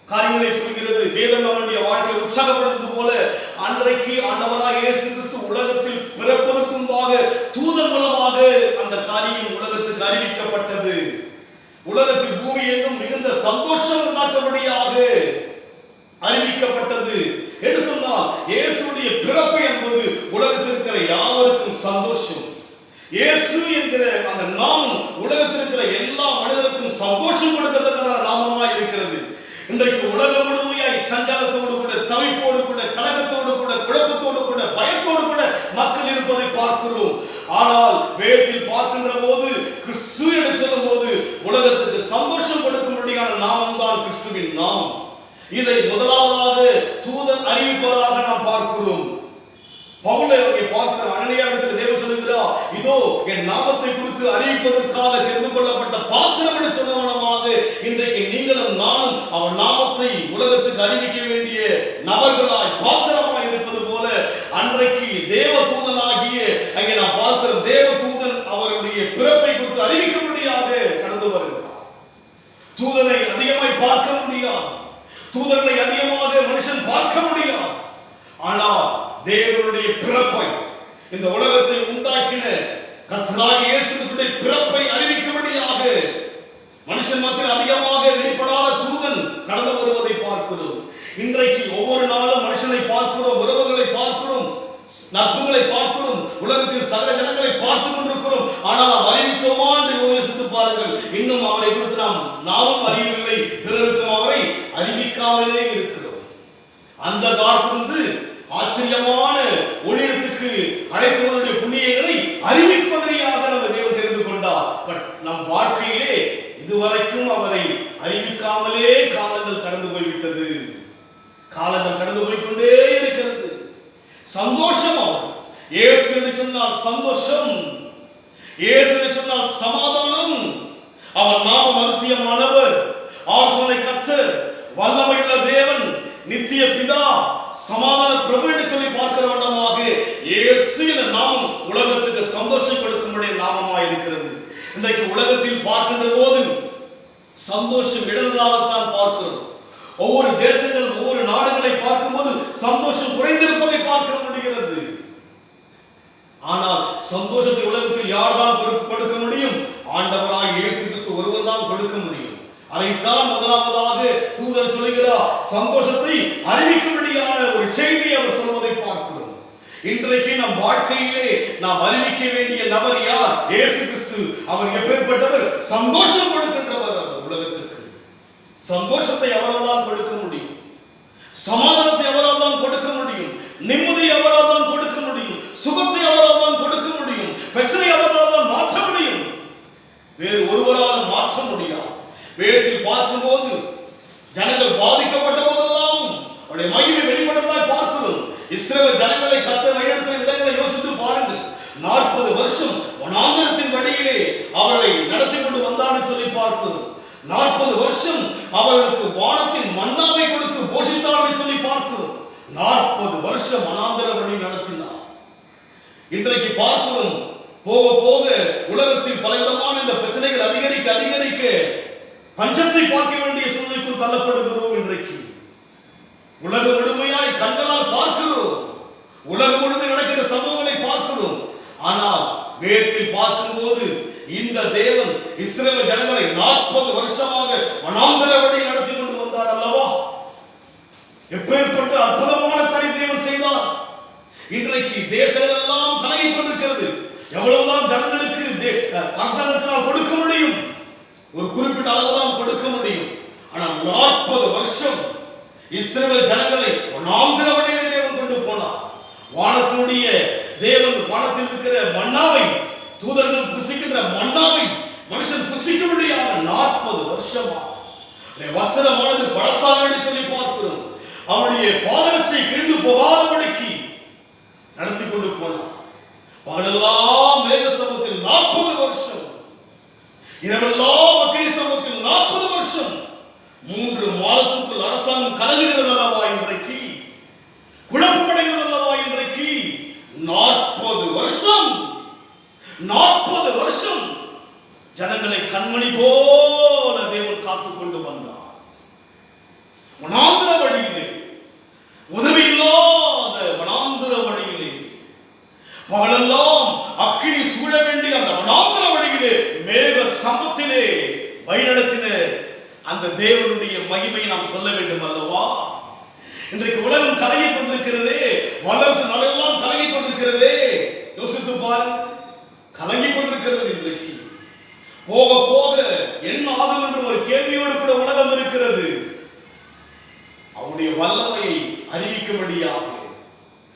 காரியங்களை சொல்கிறது. வேதம் நம்முடைய வாழ்க்கையை உற்சாகப்படுத்துவது போல அன்றைக்கு ஆண்டவராகிய இயேசு கிறிஸ்து உலகத்தில் பிறப்பதற்கு முன்பாக தூதன் மூலமாக அந்த காரியம் உலகத்துக்கு அறிவிக்கப்பட்டது. உலகத்தில் பூமி எங்கும் மிகுந்த சந்தோஷம் உண்டாக்கும்படியாக அறிவிக்கப்பட்டது. என்று சொன்னால் இயேசுடைய பிறப்பு என்பது உலகத்தில் இருக்கிற யாவருக்கும் சந்தோஷம். இயேசு என்கிற அந்த நாமம் உலகத்தில் இருக்கிற எல்லா மனிதருக்கும் சந்தோஷம் கொடுக்கத்தக்கதான நாமமாக இருக்கிறது. இன்றைக்கு உலகம் முழுமையாய் சஞ்சலத்தோடு கூட, தவிப்போடு கூட, கலக்கத்தோடு கூட, குழப்பத்தோடு கூட, பயத்தோடு கூட மக்கள் இருப்பதை பார்க்கிறோம். ஆனால் வேதத்தில் பார்க்கின்ற போது கிறிஸ்து என்று சொல்லும் போது உலகத்துக்கு சந்தோஷம் கொடுக்கும்படியான நாமம் தான் கிறிஸ்துவின் நாமம். இதை முதலாவதாக தூதன் அறிவிப்பதாக நாம் பார்க்கிறோம். பவுலை அங்கே பார்க்கிற அனனியாவிடத்தில் தேவன் சொல்லுகிறார், இதோ என் நாமத்தை குறித்து அறிவிப்பதற்காக தெரிந்து கொள்ளப்பட்ட பாத்திரம் என்று சொன்னவனமாக இன்றைக்கு நீங்களும் நானும் அவன் நாமத்தை உலகத்துக்கு அறிவிக்க வேண்டிய நபர்களாய் பாத்திரமாய் இருப்பது போல, அன்றைக்கு தேவ தூதனாகிய அங்கே நான் பார்க்கிற தேவ தூதன் அவருடைய பிறப்பை குறித்து அறிவிக்க முடியாத கடந்து வருகிறார். தூதனை அதிகமாய் பார்க்க முடியாது, தூதர்களை அதிகமாக மனுஷன் பார்க்க முடியாது. ஆனால் தேவனுடைய பிறப்பை, இந்த உலகத்தை உண்டாக்கின கர்த்தராகிய இயேசு கிறிஸ்துவின் பிறப்பை அறிவிக்கும்படியாக மனுஷன் மத்தியில் அதிகமாக வெளிப்படாத தூதன் கடந்து வருவதை பார்க்கிறோம். இன்றைக்கு ஒவ்வொரு நாளும் மனுஷனை பார்க்கிறோம், உறவுகளை பார்க்கிறோம், நட்புகளை பார்க்கிறோம், உலகத்தில் சகல ஜனங்களை பார்த்துக் கொண்டிருக்கிறோம். ஆனால் நாம் அறிவித்தோமா என்று யோசித்து பாருங்கள். இன்னும் அவரை குறித்து நாமும் அறியவில்லை, பிறருக்கும் அவரை அறிவிக்காமலே இருக்கிறோம். அந்த காலத்திலிருந்து ஆச்சரியமான ஒளியிடத்துக்கு அழைத்தவருடைய புண்ணியங்களை அறிவிப்பதற்காக நம்ம தேவன் தெரிந்து கொண்டார். பட் நம் வாழ்க்கையிலே இதுவரைக்கும் அவரை அறிவிக்காமலே காலங்கள் கடந்து போய்விட்டது. காலங்கள் கடந்து போய்கொண்டே இருக்கிறது. சந்தோஷம் அவர் இயேசு என்று சொன்னால் சந்தோஷம், இயேசு என்று சொன்னால் சமாதானம். அவர் நாமம் அதிசயமானவர், ஆலோசனை கர்த்தர், வல்லமையுள்ள தேவன், நித்திய பிதா, சமாதான பிரபு என்று சொல்லி பார்க்கிற வண்ணமாக இயேசு என்ற நாமம் உலகத்துக்கு சந்தோஷம் கொடுக்கும்படிய நாமமாய் இருக்கிறது. இன்றைக்கு உலகத்தில் பார்க்கின்ற போது சந்தோஷம் இழந்ததாகத்தான் பார்க்கிறோம். ஒவ்வொரு தேசங்கள், ஒவ்வொரு நாடுகளை பார்க்கும்போது சந்தோஷம் குறைந்திருப்பதை பார்க்க முடிகிறது. ஆனால் சந்தோஷத்தை உலகத்தில் யார்தான் கொடுக்க முடியும்? ஆண்டவராய் இயேசு கிறிஸ்து ஒருவர் தான் கொடுக்க முடியும். அதைத்தான் முதலாவதாக தூதர் சொல்கிறார், சந்தோஷத்தை அறிவிக்கும்படியான ஒரு செய்தியை அவர் சொல்வதை பார்க்கிறோம். இன்றைக்கு நம் வாழ்க்கையிலே நாம் அறிவிக்க வேண்டிய நபர் யார்? இயேசு கிறிஸ்து. அவர் எப்பேற்பட்டவர்? சந்தோஷம் கொடுக்கின்றவர். அவர் உலகத்துக்கு சந்தோஷத்தை அவரால் தான் கொடுக்க முடியும், சமாதானத்தை அவரால் தான் கொடுக்க முடியும், நிம்மதியை அவரால் தான் கொடுக்க முடியும், சுகத்தை அவரால் தான் கொடுக்க முடியும், பிரச்சனை அவரால் தான் மாற்ற முடியும். வேறு ஒருவரால் மாற்ற முடியாது. வேதத்தில் பார்க்கும்போது ஜனங்கள் பாதிக்கப்பட்ட போதெல்லாம் அவருடைய மகிமை வெளிப்பட்டதாய் பார்க்கிறோம். இஸ்ரவேல் ஜனங்களை கர்த்தர் வழிநடத்தின விதங்களை யோசித்து பாருங்கள். 40 வருஷம் வனாந்திரத்தின் வழியிலே அவர்களை நடத்தி கொண்டு வந்தான்னு சொல்லி பார்க்கிறோம். 40 வருஷம் அவர்களுக்கு வானத்தின் மன்னாவை கொடுத்து போஷித்தார் சொல்லி பார்க்கிறோம். 40 வருஷம் வனாந்திர வழி நடத்தினார். இன்றைக்கு பார்க்கிறோம், போக போக உலகத்தில் பலவிதமான இந்த பிரச்சனைகள் அதிகரிக்க அதிகரிக்க பஞ்சத்தை பார்க்க வேண்டிய சூழ்நிலைக்குள் தள்ளப்படுகிறோம். இன்றைக்கு உலகம் முழுமையாய் கண்களால் பார்க்கிறோம், உலகம் முழுமை நடக்கிற சம்பவங்களை பார்க்கிறோம். ஆனால் வேதத்தில் பார்க்கும்போது இந்த தேவன் இஸ்ரவேல் ஜனங்களை 40 வருஷமாக வனாந்திர வழி நடத்தி கொண்டு வந்தார் அல்லவா? எப்பேற்பட்ட அற்புதமான காரியம் தேவன் செய்தார். இன்றைக்கு தேசங்கள் எல்லாம் கலங்கிக் கொண்டிருக்கிறது. எவ்வளவுதான் ஜனங்களுக்கு அரசாங்கத்தினால் கொடுக்க முடியும்? ஒரு குறிப்பிட்ட அளவுதான் கொடுக்க முடியும். ஆனால் 40 வருஷம் இஸ்ரவேல் ஜனங்களை வனாந்திர வழியிலே தேவன் கொண்டு போனார். வானத்தினுடைய தேவன் வானத்தில் இருக்கிற மன்னாவை, தூதர்கள் புசிக்கின்ற மன்னாவை மனுஷன் புசிக்க முடியாத 40 வருஷமா வசனமானது பழசாக சொல்லி பார்க்கிறோம். அவருடைய பாதரட்சை கிழிந்து போகாதபடிக்கு நடத்தி கொண்டு போனார். பகலெல்லாம் மேக சமூகத்தில் 40 வருஷம், இரவெல்லாம் அக்கினி சமூகத்தில் 40 வருஷம். 3 மாதத்துக்குள் அரசாங்கம் கலங்குகிறது அல்லவா? இன்றைக்கு குழப்பமடைகிறது அல்லவா? இன்றைக்கு 40 வருஷம், 40 வருஷம் ஜனங்களை கண்மணி போல தேவன் காத்துக் கொண்டு வந்தார். வனாந்திர வழியிலே, உதவி இல்லாத வனாந்திர வழியிலே, பகலெல்லாம் அக்கினி சூழ வேண்டிய அந்த வனாந்திர வழியிலே மேக சம்பத்திலே வழிநடத்தின அந்த தேவனுடைய மகிமையை நாம் சொல்ல வேண்டும் அல்லவா? இன்றைக்கு உலகம் கலங்கிக் கொண்டிருக்கிறதே, வல்லரசு நாடெல்லாம் கலங்கிக் கொண்டிருக்கிறதே. யோசித்து பாரு, கலங்கிக் கொண்டிருக்கிறது. இன்றைக்கு போக போக என்ன ஆகும் என்று ஒரு கேள்வியோடு கூட உலகம் இருக்கிறது. அவருடைய வல்லமையை அறிவிக்கும்படியாக,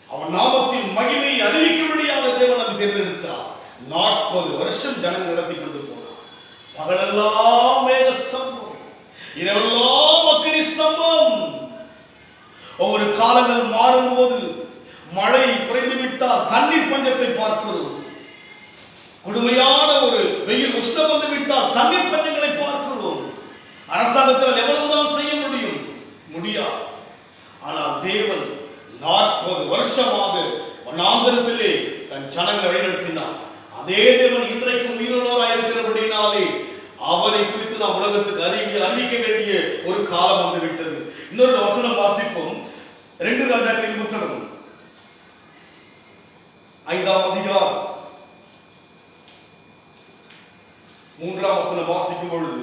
அவன் நாமத்தின் மகிமையை அறிவிக்கும்படியாக தேவன் நம்மை தேர்ந்தெடுத்தார். 40 வருஷம் ஜனங்கள் நடத்தி கொண்டு போனார். பகலெல்லாம் மேக சம்பவம், இரவெல்லாம் அக்கினி சம்பவம். ஒவ்வொரு காலங்கள் மாறும்போது மழை குறைந்துவிட்டு விட்டால் தண்ணீர் பஞ்சத்தை பார்க்கிறோம். கொடுமையான ஒரு வெயில் உஷ்ணம் வந்து விட்டால் தண்ணீர் பஞ்சங்களை பார்க்கிறோம். அரசாங்கத்தில் எவ்வளவுதான் செய்ய முடியும்? முடியாது. ஆனால் தேவன் 40 வருஷமாக வனாந்தரத்திலே தன் ஜனங்களை வழிநடத்தினார். அதே தேவன் இன்றைக்கும் உயிரோராய் இருக்கிறபடினாலே அவரை குறித்து நாம் உலகத்துக்கு அறிவிக்க வேண்டிய ஒரு காலம் வந்து விட்டது. இன்னொரு வசனம் வாசிப்போம். 2 ராஜாக்களின் புத்தகம் 5ஆம் அதிகாரம் 3ஆம் வசனம் வாசிக்கும் பொழுது,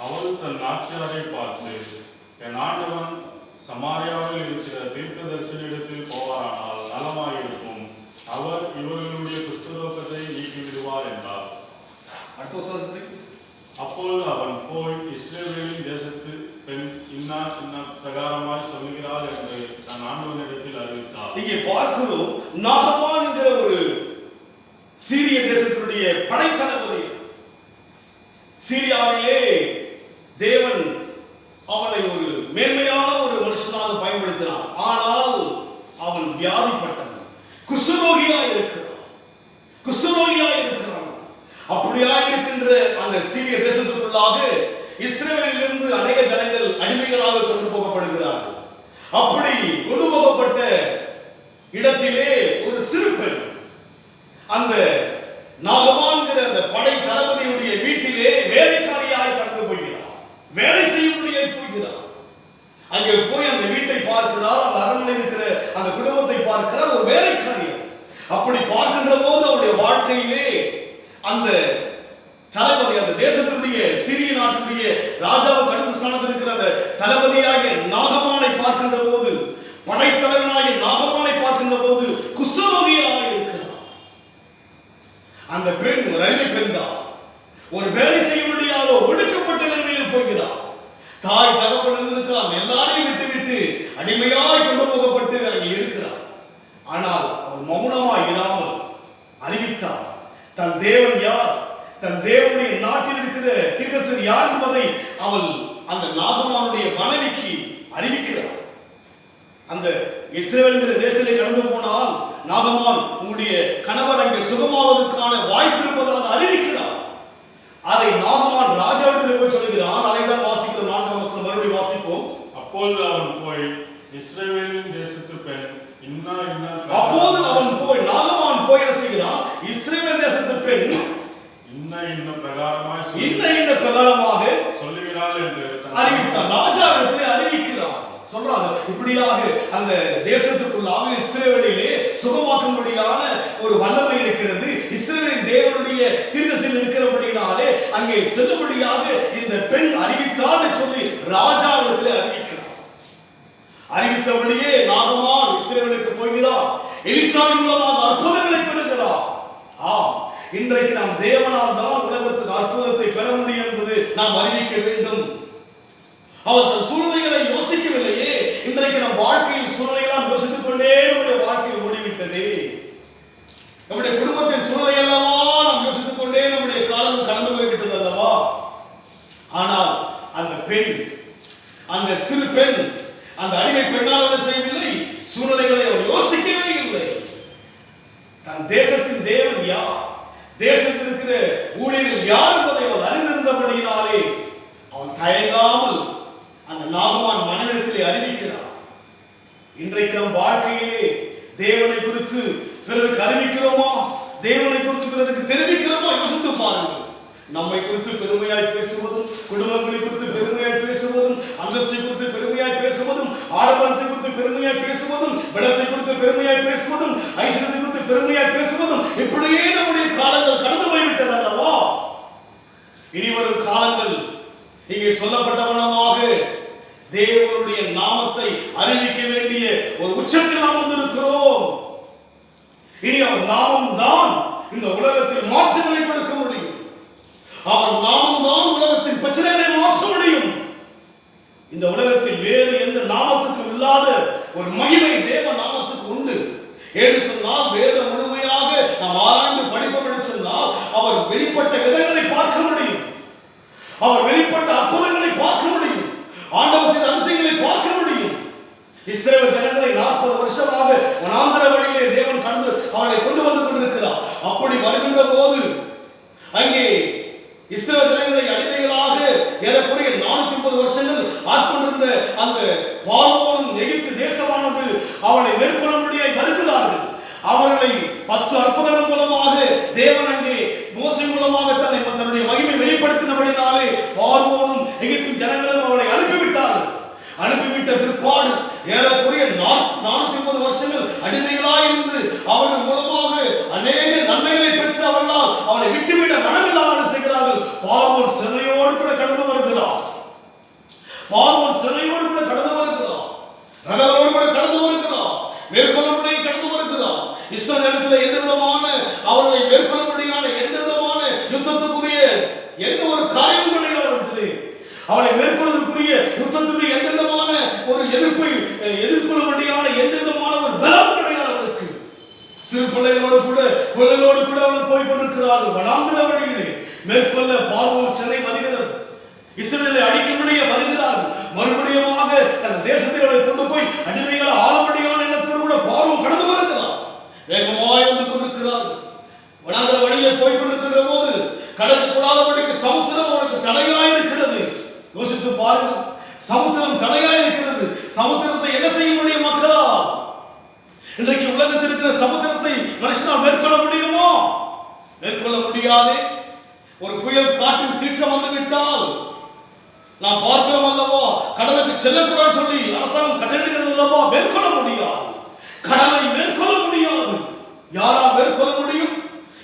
அவள் தன் ஆட்சியாரை பார்த்து, என் ஆண்டவன் சமாரியாவில் இருக்கிற தீர்க்கதரிசனிடத்தில் போவாரானால் நலமாயிருக்கும், அவர் இவர்களுடைய குஷ்டரோகத்தை நீக்கி விடுவார் என்றார். அப்பொழுது அவன் போய், இஸ்ரவேலின் தேசத்து பெண் இன்னா பிரகாரமாய் சொல்லுகிறாள் என்று தன் ஆண்டவனிடத்தில் அறிவித்தார்.
இங்கே பார்க்கிறோம், நாகமான் என்கிற ஒரு சீரிய தேசத்தினுடைய படைத்தளபதி. சீரியாவிலே தேவன் அவனை ஒரு மேன்மையான ஒரு மனுஷனாக பயன்படுத்தினார். ஆனால் அவன் வியாதிப்பட்டவன், குஷ்டரோகியாய் இருக்கிறான். அப்படியாய் இருக்கின்ற அந்த சீரிய தேசத்துக்குள்ளாக இஸ்ரவேலிலிருந்து அநேக ஜனங்கள் அடிமைகளாக கொண்டு போகப்படுகிறார்கள். அப்படி கொண்டு போகப்பட்ட இடத்திலே ஒரு சிறு பெண் அந்த நாகமான்கிற அந்த படை தளபதியுடைய வீட்டிலே வேலைக்காரியாய் கடந்து போகிறார். வேலை செய்யும்படியாய் போகிறார். அங்கே போய் அந்த வீட்டை பார்க்கிறார். அந்த அரண்மனை இருக்கிற அந்த குடும்பத்தை பார்க்கிறார். ஒரு வேலைக்காரி. அப்படி பார்க்கின்ற போது அவருடைய வாழ்க்கையிலே அந்த தளபதி, அந்த தேசத்தினுடைய சிறிய நாட்டினுடைய ராஜாவுக்கு அடுத்த ஸ்தானத்தில் இருக்கிற அந்த தளபதியாகிய நாகமானை பார்க்கின்ற போது, படைத்தலைவனாகிய நாகமானை பார்க்கின்ற போது குஷ்டரோகியாக இருக்கிறார். அந்த பெண் ஒரு அடிமை பெண் தான். ஒரு வேலை செய்ய முடியாத ஒடுக்கப்பட்ட நிலைமையில் போகிறார். தாய் தகப்பன் இருக்கலாம், எல்லாரையும் விட்டு அடிமையாய் கொண்டு போகப்பட்டு அங்கே இருக்கிறார். ஆனால் அவர் மௌனமாய் இராமல் அறிவித்தார், தன் தேவன் யார், தன் தேவனுடைய நாட்டில் இருக்கிற தீர்க்கதரிசி யார் என்பதை அவள் அந்த நாகமானுடைய மனைவிக்கு அறிவிக்கிறார். அந்த இஸ்ரவேல் தேசத்திலே கடந்து போனால் நாகமான் உங்களுடைய கணவர் அங்கே சுகமாவதற்கான வாய்ப்பு இருப்பதாக அறிவிக்கிறார். அதை நாகமான் ராஜாவிடத்தில் போய் சொல்லுகிறான். அதை தான் வாசிக்கிறோம். 4ஆம் வசனம் மறுபடியும் வாசிப்போம்.
அப்பொழுது அவன் போய், இஸ்ரவேலின் தேசத்து பெண்
அப்போது அவன் போய், நாகமான் போய் என்ன செய்கிறான்? இஸ்ரவேல் தேசத்து பெண்
இன்ன
பிரகாரமாக
சொல்லுகிறாள் என்று
அறிவித்தான். ராஜாவிடத்திலே அறிவிக்கிறான். சொல்றாங்க, இப்படியாக அந்த தேசத்துக்குள்ளாக இஸ்ரவேலிலே சுகமாக்கும்படியான ஒரு வல்லமை இருக்கிறது. இஸ்ரவேலின் தேவனுடைய தீர்க்கதரிசி இருக்கிறபடினாலே அங்கே செல்லும்படியாக இந்த பெண் அறிவித்தாள் சொல்லி ராஜாவிடத்திலே அறிவிக்கிறார். அறிவித்தபடியே நாகமான் இஸ்ரவேலுக்கு போகிறார். எலிசாவின் மூலமாக அற்புதங்களை பெறுகிறார். இன்றைக்கு நாம் தேவனால் தான் உலகத்துக்கு அற்புதத்தை பெற முடியும் என்பது நாம் அறிவிக்க வேண்டும். அவர் தன் சூழ்நிலைகளை யோசிக்கவில்லையே. இன்றைக்கு நம் வாழ்க்கையில் சூழ்நிலைகளாம் யோசித்துக் கொண்டே நம்முடைய வாழ்க்கையை ஓடிவிட்டது. நம்முடைய குடும்பத்தின் சூழ்நிலை அல்லவா நாம் யோசித்துக் கொண்டே நம்முடைய காலம் கடந்து போய்விட்டது அல்லவா. ஆனால் அந்த பெண், அந்த சிறு பெண், அந்த அடிமை பெண்ணால் என்ன செய்யவில்லை? சூழ்நிலைகளை அவர் யோசிக்கவே இல்லை. தன் தேசத்தின் தேவன் யார், தேசத்தில் இருக்கிற ஊழியர்கள் யார் என்பதை அவன் அறிந்திருந்தபடியினாலே அவன் தயங்காமல் அந்த நாகமான் மனைவிடத்திலே அறிவிக்கிறார். இன்றைக்கு நம் வாழ்க்கையிலே தேவனை குறித்து பிறருக்கு அறிவிக்கிறோமா, தேவனை குறித்து பிறருக்கு தெரிவிக்கிறோமா? யோசித்து பாருங்கள். நம்மை குறித்து பெருமையாய் பேசுவதும், குடும்பங்களை குறித்து பெருமையாய் பேசுவதும், அந்தஸ்தை குறித்து பெருமையாய் பேசுவதும், ஆடம்பரத்தை குறித்து பெருமையாய் பேசுவதும், பலத்தை குறித்து பெருமையாய் பேசுவதும், ஐஸ்வர்யத்தை குறித்து பெருமையாய் பேசுவதும், இப்படியே நம்முடைய காலங்கள் கடந்து போய்விட்டது அல்லவா. இனி வரும் காலங்கள் இங்கே சொல்லப்பட்டவனமாக தேவனுடைய நாமத்தை அறிவிக்க வேண்டிய ஒரு உச்சத்தில் நாம் வந்திருக்கிறோம். இனி அவர் நாமம் தான் இந்த உலகத்தில் மாற்றங்களை கொடுக்க முடியும். அவர் நாமம் தான் உலகத்தின் பிரச்சனைகளை மாற்ற முடியும். இந்த உலகத்தில் வேறு எந்த நாமத்துக்கும் இல்லாத ஒரு மகிமை தேவ நாமத்துக்கு உண்டு. என்று சொன்னால் வேதம் முழுமையாக நாம் ஆராய்ந்து படிப்போம் என்று சொன்னால் அவர் வெளிப்பட்ட விதங்களை பார்க்க முடியும். அவர் வெளிப்பட்ட அற்புதங்களை பார்க்க முடியும். ஆண்டவர் செய்த அதிசயங்களை பார்க்க முடியும். இஸ்ரவேல் ஜனங்களை 40 வருஷமாக வனாந்தர வழியிலே தேவன் கடந்து அவர்களை கொண்டு வந்து கொண்டிருக்கிறார். அப்படி வருகின்ற போது அங்கே இஸ்ரவேல் ஜனங்களை அடிமைகளாக ஏறக்குறைய 430 வருஷங்கள் ஆட்கொண்டிருந்த அந்த பார்வோன் எகிப்து தேசமானது அவனை மேற்கொள்ளும்படியாய் வருகிறார்கள். அவர்களை 10 அற்புதங்கள் மூலமாக தேவன் அங்கே மோசே மூலமாக தன்னுடைய மகிமை வெளிப்படுத்தினபடினாலே பார்வோனும் எகிப்தின் ஜனங்களும் அவளை அனுப்பிவிட்டார்கள். அனுப்பிவிட்ட பிற்பாடு ஏறக்குறைய 430 வருஷங்கள் அடிமைகளாயிருந்து அவர்கள் மூலமாக அநேக நன்மைகளை பெற்று அவர்களால் அவளை விட்டுவிட மனமில்லாமல் செய்கிறார்கள். பார்வோன் சிறையோடு கூட கடந்து வருகிறார். பார்வோன் சிறையோடு கூட கடந்து வருகிறார். ரகலோடு கூட கடந்து வருகிறார். மேற்கொள்ளும்படியே கடந்து வருகிறார். இஸ்ரவேலிடத்தில் எந்த விதமான அவர்களை மேற்கொள்ளும்படியான எந்த விதமான யுத்தத்துக்குரிய எந்த ஒரு காரியமும் கிடையாது. அவளை மேற்கொள்வதற்குரிய யுத்தத்துடைய எந்த விதமான ஒரு எதிர்கொள்ளும்படியான எந்த விதமான ஒரு பலம் கிடையாது அவளுக்கு. சிறு பிள்ளைகளோடு கூட அவர்கள் போய் கொண்டிருக்கிறார்கள். வனாந்தர வழியிலே மேற்கொள்ள பார்வோன் சிறை வருகிறது. இஸ்ரவேலை அழிக்கும்படியே வருகிறார்கள். மறுபடியும் அந்த தேசத்தை கொண்டு போய் அடிமைகளை ஆளும்படியான எண்ணத்தோடு கூட பார்வோன் கடந்து வருகிறார். வேகமாய் வந்து கொண்டிருக்கிறார்கள். வனாந்தர வழியிலே போய் கொண்டிருக்கிற போது கடக்கக்கூடாதபடிக்கு சமுத்திரம் அவனுக்கு தடையாய் இருக்கிறது. யோசித்து பாருங்கள், சமுத்திரம் தடையாய் இருக்கிறது. சமுத்திரத்தை என்ன செய்ய முடியும் மக்களா? இன்றைக்கு உலகத்தில் இருக்கிற சமுத்திரத்தை மனுஷனால் மேற்கொள்ள முடியுமோ? மேற்கொள்ள முடியாது. ஒரு புயல் காற்றின் சீற்றம் வந்துவிட்டால் நாம் பார்க்கிறோம் அல்லவா, கடலுக்கு செல்லக்கூடாது சொல்லி அரசாங்கம் கட்டளையிடுகிறது அல்லவா, மேற்கொள்ள முடியாது. கடலை மேற்கொள்ள முடியாது. யாரா மேற்கொள்ள முடியும்?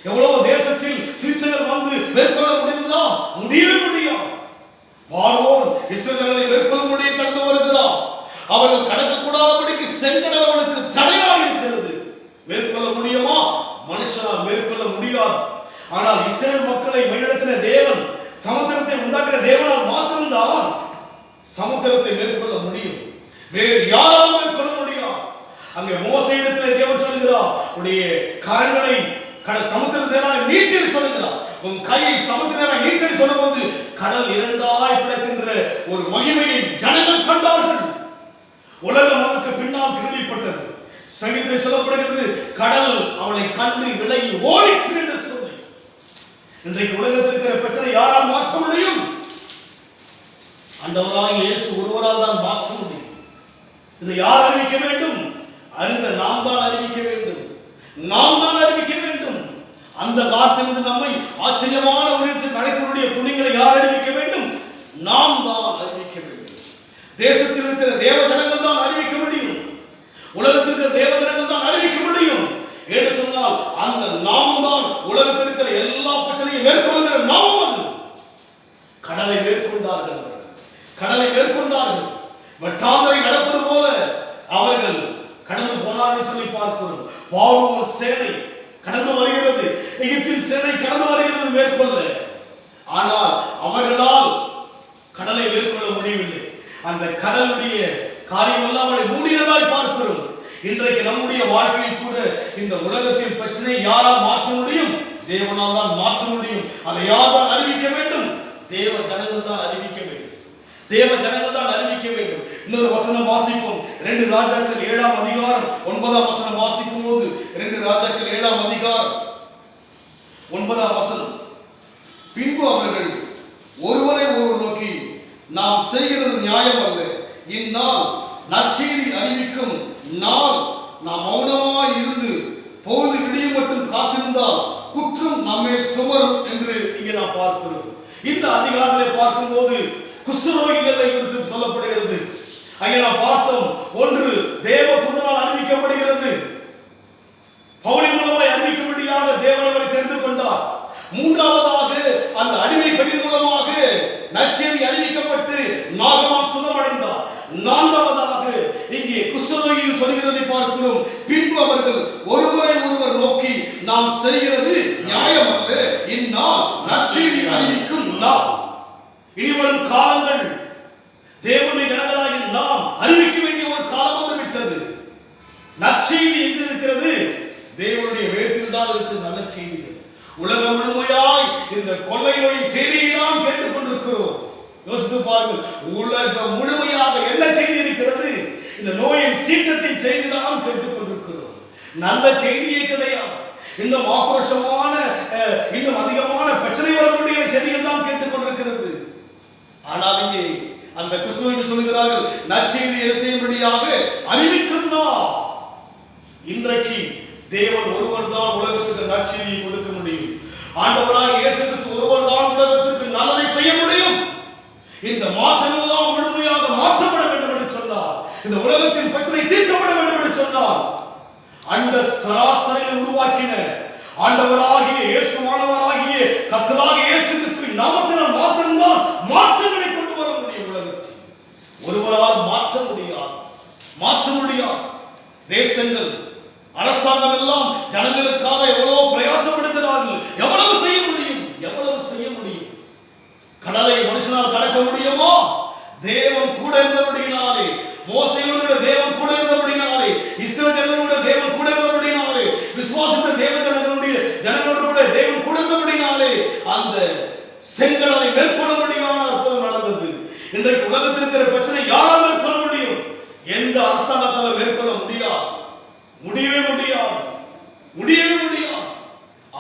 எவ்வளவு தேசத்தில் சீற்றங்கள் வந்து மேற்கொள்ள முடியுதா? முடியவே முடியாது. பார்வோன் இஸ்ரவேலை மேற்கொள்ளும்படியே கடந்து வருகிறார். அவர்கள் கடக்கக்கூடாதபடிக்கு செங்கடல் அவனுக்கு தடையாக இருக்கிறது. மேற்கொள்ள முடியுமா? மனுஷனால் மேற்கொள்ள முடியாது. ஆனால் இஸ்ரவேல் மக்களை வழிநடத்தின தேவன், சமுத்திரத்தை உண்டாக்கின தேவனால் மாத்திரம்தான் சமுத்திரத்தை மேற்கொள்ள முடியும். வேறு யாராலும் மேற்கொள்ள முடியாது. அங்கே மோசேயிடத்தில் தேவன் சொல்கிறார், உடைய கரங்களை சமுத்திரத்தை நீட்டி சொல்லுகிறார். உன் கையை சமுத்திரத்தை நீட்டி சொல்லும்போது கடல் இரண்டாய் பிளக்கின்ற ஒரு மகிமையை ஜனங்கள் கண்டார்கள். உலகம் அதற்கு பின்னால் கேள்விப்பட்டது. சங்கீதத்தில் சொல்லப்படுகிறது, கடல் அவனை கண்டு விலகி ஓடிற்று என்று சொல்லி. இன்றைக்கு உலகத்தில் இருக்கிற பிரச்சனை யாரால் மாற்ற முடியும்? ஆண்டவராகிய இயேசு ஒருவரால் தான் மாற்ற முடியும். இதை யார் அறிவிக்க வேண்டும்? அறிந்த நாம் தான் அறிவிக்க வேண்டும். நாம் தான் அறிவிக்க வேண்டும். அந்த வார்த்தையிலிருந்து நம்மை ஆச்சரியமான உலகத்துக்கு அழைத்தவருடைய புண்ணியங்களை யார் அறிவிக்க வேண்டும்? நாம் தான் அறிவிக்க வேண்டும். தேசத்தில் இருக்கிற தேவ ஜனங்கள் தான் அறிவிக்க முடியும். உலகத்தில் இருக்கிற தேவ ஜனங்கள் தான் அறிவிக்க முடியும். என்று சொன்னால் அந்த நாமும் தான் உலகத்தில் இருக்கிற எல்லா பிரச்சனையும் மேற்கொள்கிற நாமும். அது கடலை மேற்கொண்டார்கள். அவர்கள் கடலை மேற்கொண்டார்கள். வட்டாந்தரை நடப்பது போல அவர்கள் கடந்து போனார்கள் சொல்லி பார்க்கிறோம். பார்வோன் சேனை கடந்து வருகிறது. எகிப்தின் சேனை கடந்து வருகிறது மேற்கொள்ள. ஆனால் அவர்களால் கடலை மேற்கொள்ள முடியவில்லை. அந்த கடலுடைய காரியம் எல்லாம் அவரை மூடினதாய் பார்க்கிறோம். இன்றைக்கு நம்முடைய வாழ்க்கையில் கூட இந்த உலகத்தின் பிரச்சனை யாரால் மாற்ற முடியும்? தேவனால் தான் மாற்ற முடியும். அதை யார் தான் அறிவிக்க வேண்டும்? தேவ ஜனங்கள் தான் அறிவிக்க வேண்டும். தேவ ஜனங்கள் தான் அறிவிக்க வேண்டும். இன்னொரு வசனம் வாசிப்போம். 2 ராஜாக்கள் 7ஆம் அதிகாரம் 9ஆம் வசனம் வாசிக்கும் போது 2 ராஜாக்கள் 7ஆம் அதிகாரம் 9ஆம் வசனம். பின்பு அவர்கள் ஒருவரை ஒருவர் நோக்கி, நாம் செய்கிறது நியாயம் அல்ல. இந்நாள் நற்செய்தி அறிவிக்கும் நாள் நாம் மௌனமாய் இருந்து பொழுது விடியும் மட்டும் காத்திருந்தால் குற்றம் நம்மை சுமரும் என்று இங்கே நாம் பார்க்கிறோம். இந்த அதிகாரத்தை பார்க்கும் போது குஷ்டரோகிகளை குறித்து சொல்லப்படுகிறது. அங்கே நாம் பார்த்தோம், ஒன்று தேவ தூதனால் அறிவிக்கப்படுகிறது. பவுலின் மூலமாய் அறிவிக்கும்படியாக தேவன் அவரை தெரிந்து கொண்டார். மூன்றாவதாக அந்த அடிமை பெண்ணின் மூலமாக நற்செய்தி அறிவிக்கப்பட்டு நாகமான் சுகமடைந்தார். நான்காவதாக இங்கே குஷ்டரோகிகள் சொல்கிறதை பார்க்கிறோம். பின்பு அவர்கள் ஒருவரை ஒருவர் நோக்கி, நாம் செய்கிறது நியாயம் அல்ல. இந்நாள் நற்செய்தி அறிவிக்கும் நாள். இனிவரும் காலங்கள் தேவனுடைய ஜனங்களாகி நாம் அறிவிக்க வேண்டிய ஒரு காலம் வந்துவிட்டது. நற்செய்தி எங்கு இருக்கிறது? தேவனுடைய வேதத்தில் தான் இருக்குது நல்ல செய்திகள். உலகம் முழுமையாய் இந்த கொள்ளை நோயின் செய்தியை தான் கேட்டுக் கொண்டிருக்கிறோம். யோசித்து பாருங்கள், உலகம் முழுமையாக என்ன செய்தி இருக்கிறது? இந்த நோயின் சீற்றத்தை செய்திதான் கேட்டுக்கொண்டிருக்கிறோம். நல்ல செய்தியே கிடையாது. இன்னும் ஆக்ரோஷமான, இன்னும் அதிகமான பிரச்சனை வரக்கூடிய செய்திகள் தான் கேட்டுக்கொண்டிருக்கிறது. ஆனால் இங்கே அந்த கிறிஸ்துவர்கள் சொல்கிறார்கள், நற்செய்தி என்ன செய்யும்படியாக அறிவிக்கின்றார். இன்றைக்கு தேவன் ஒருவர் தான் உலகத்துக்கு நற்செய்தியை கொடுக்க முடியும். ஆண்டவராக இயேசு கிறிஸ்து ஒருவர் தான் உலகத்துக்கு நல்லதை செய்ய முடியும். இந்த மாற்றம் எல்லாம் முழுமையாக மாற்றப்பட வேண்டும் என்று சொன்னார். இந்த உலகத்தின் பிரச்சனை தீர்க்கப்பட வேண்டும் என்று சொன்னார். அந்த சராசரியை உருவாக்கின ஆண்டவராகிய இயேசுவானவராகிய கர்த்தராகிய இயேசு கிறிஸ்துவின் நாமத்தினால் மாத்திரம்தான் மாற்றங்களை கொண்டு வர முடியும். உலகத்தில் ஒருவரால் மாற்ற முடியாது. தேசங்கள், அரசாங்கம் எல்லாம் ஜனங்களுக்காக எவ்வளவு பிரயாசப்படுகிறார்கள். எவ்வளவு செய்ய முடியும்? கடலை மனுஷனால் கடக்க முடியுமா? தேவன் கூட இருந்தபடியினாலே, மோசேயோடு தேவன் கூட இருந்தபடியினாலே, இஸ்ரவேல் ஜனங்களோடு தேவன் கூட இருந்தபடியினாலே, விசுவாசித்த தேவ ஜனங்களோடு கூட தேவன் கூட இருந்தபடியினாலே அந்த செங்கடலை மேற்கொள்ளும்படியான அற்புதம் நடந்தது. இன்றைக்கு உலகத்தில் இருக்கிற பிரச்சனை யாரால் மேற்கொள்ள முடியும்? எந்த அரசாங்கத்தால் மேற்கொள்ள முடியவே முடியாது.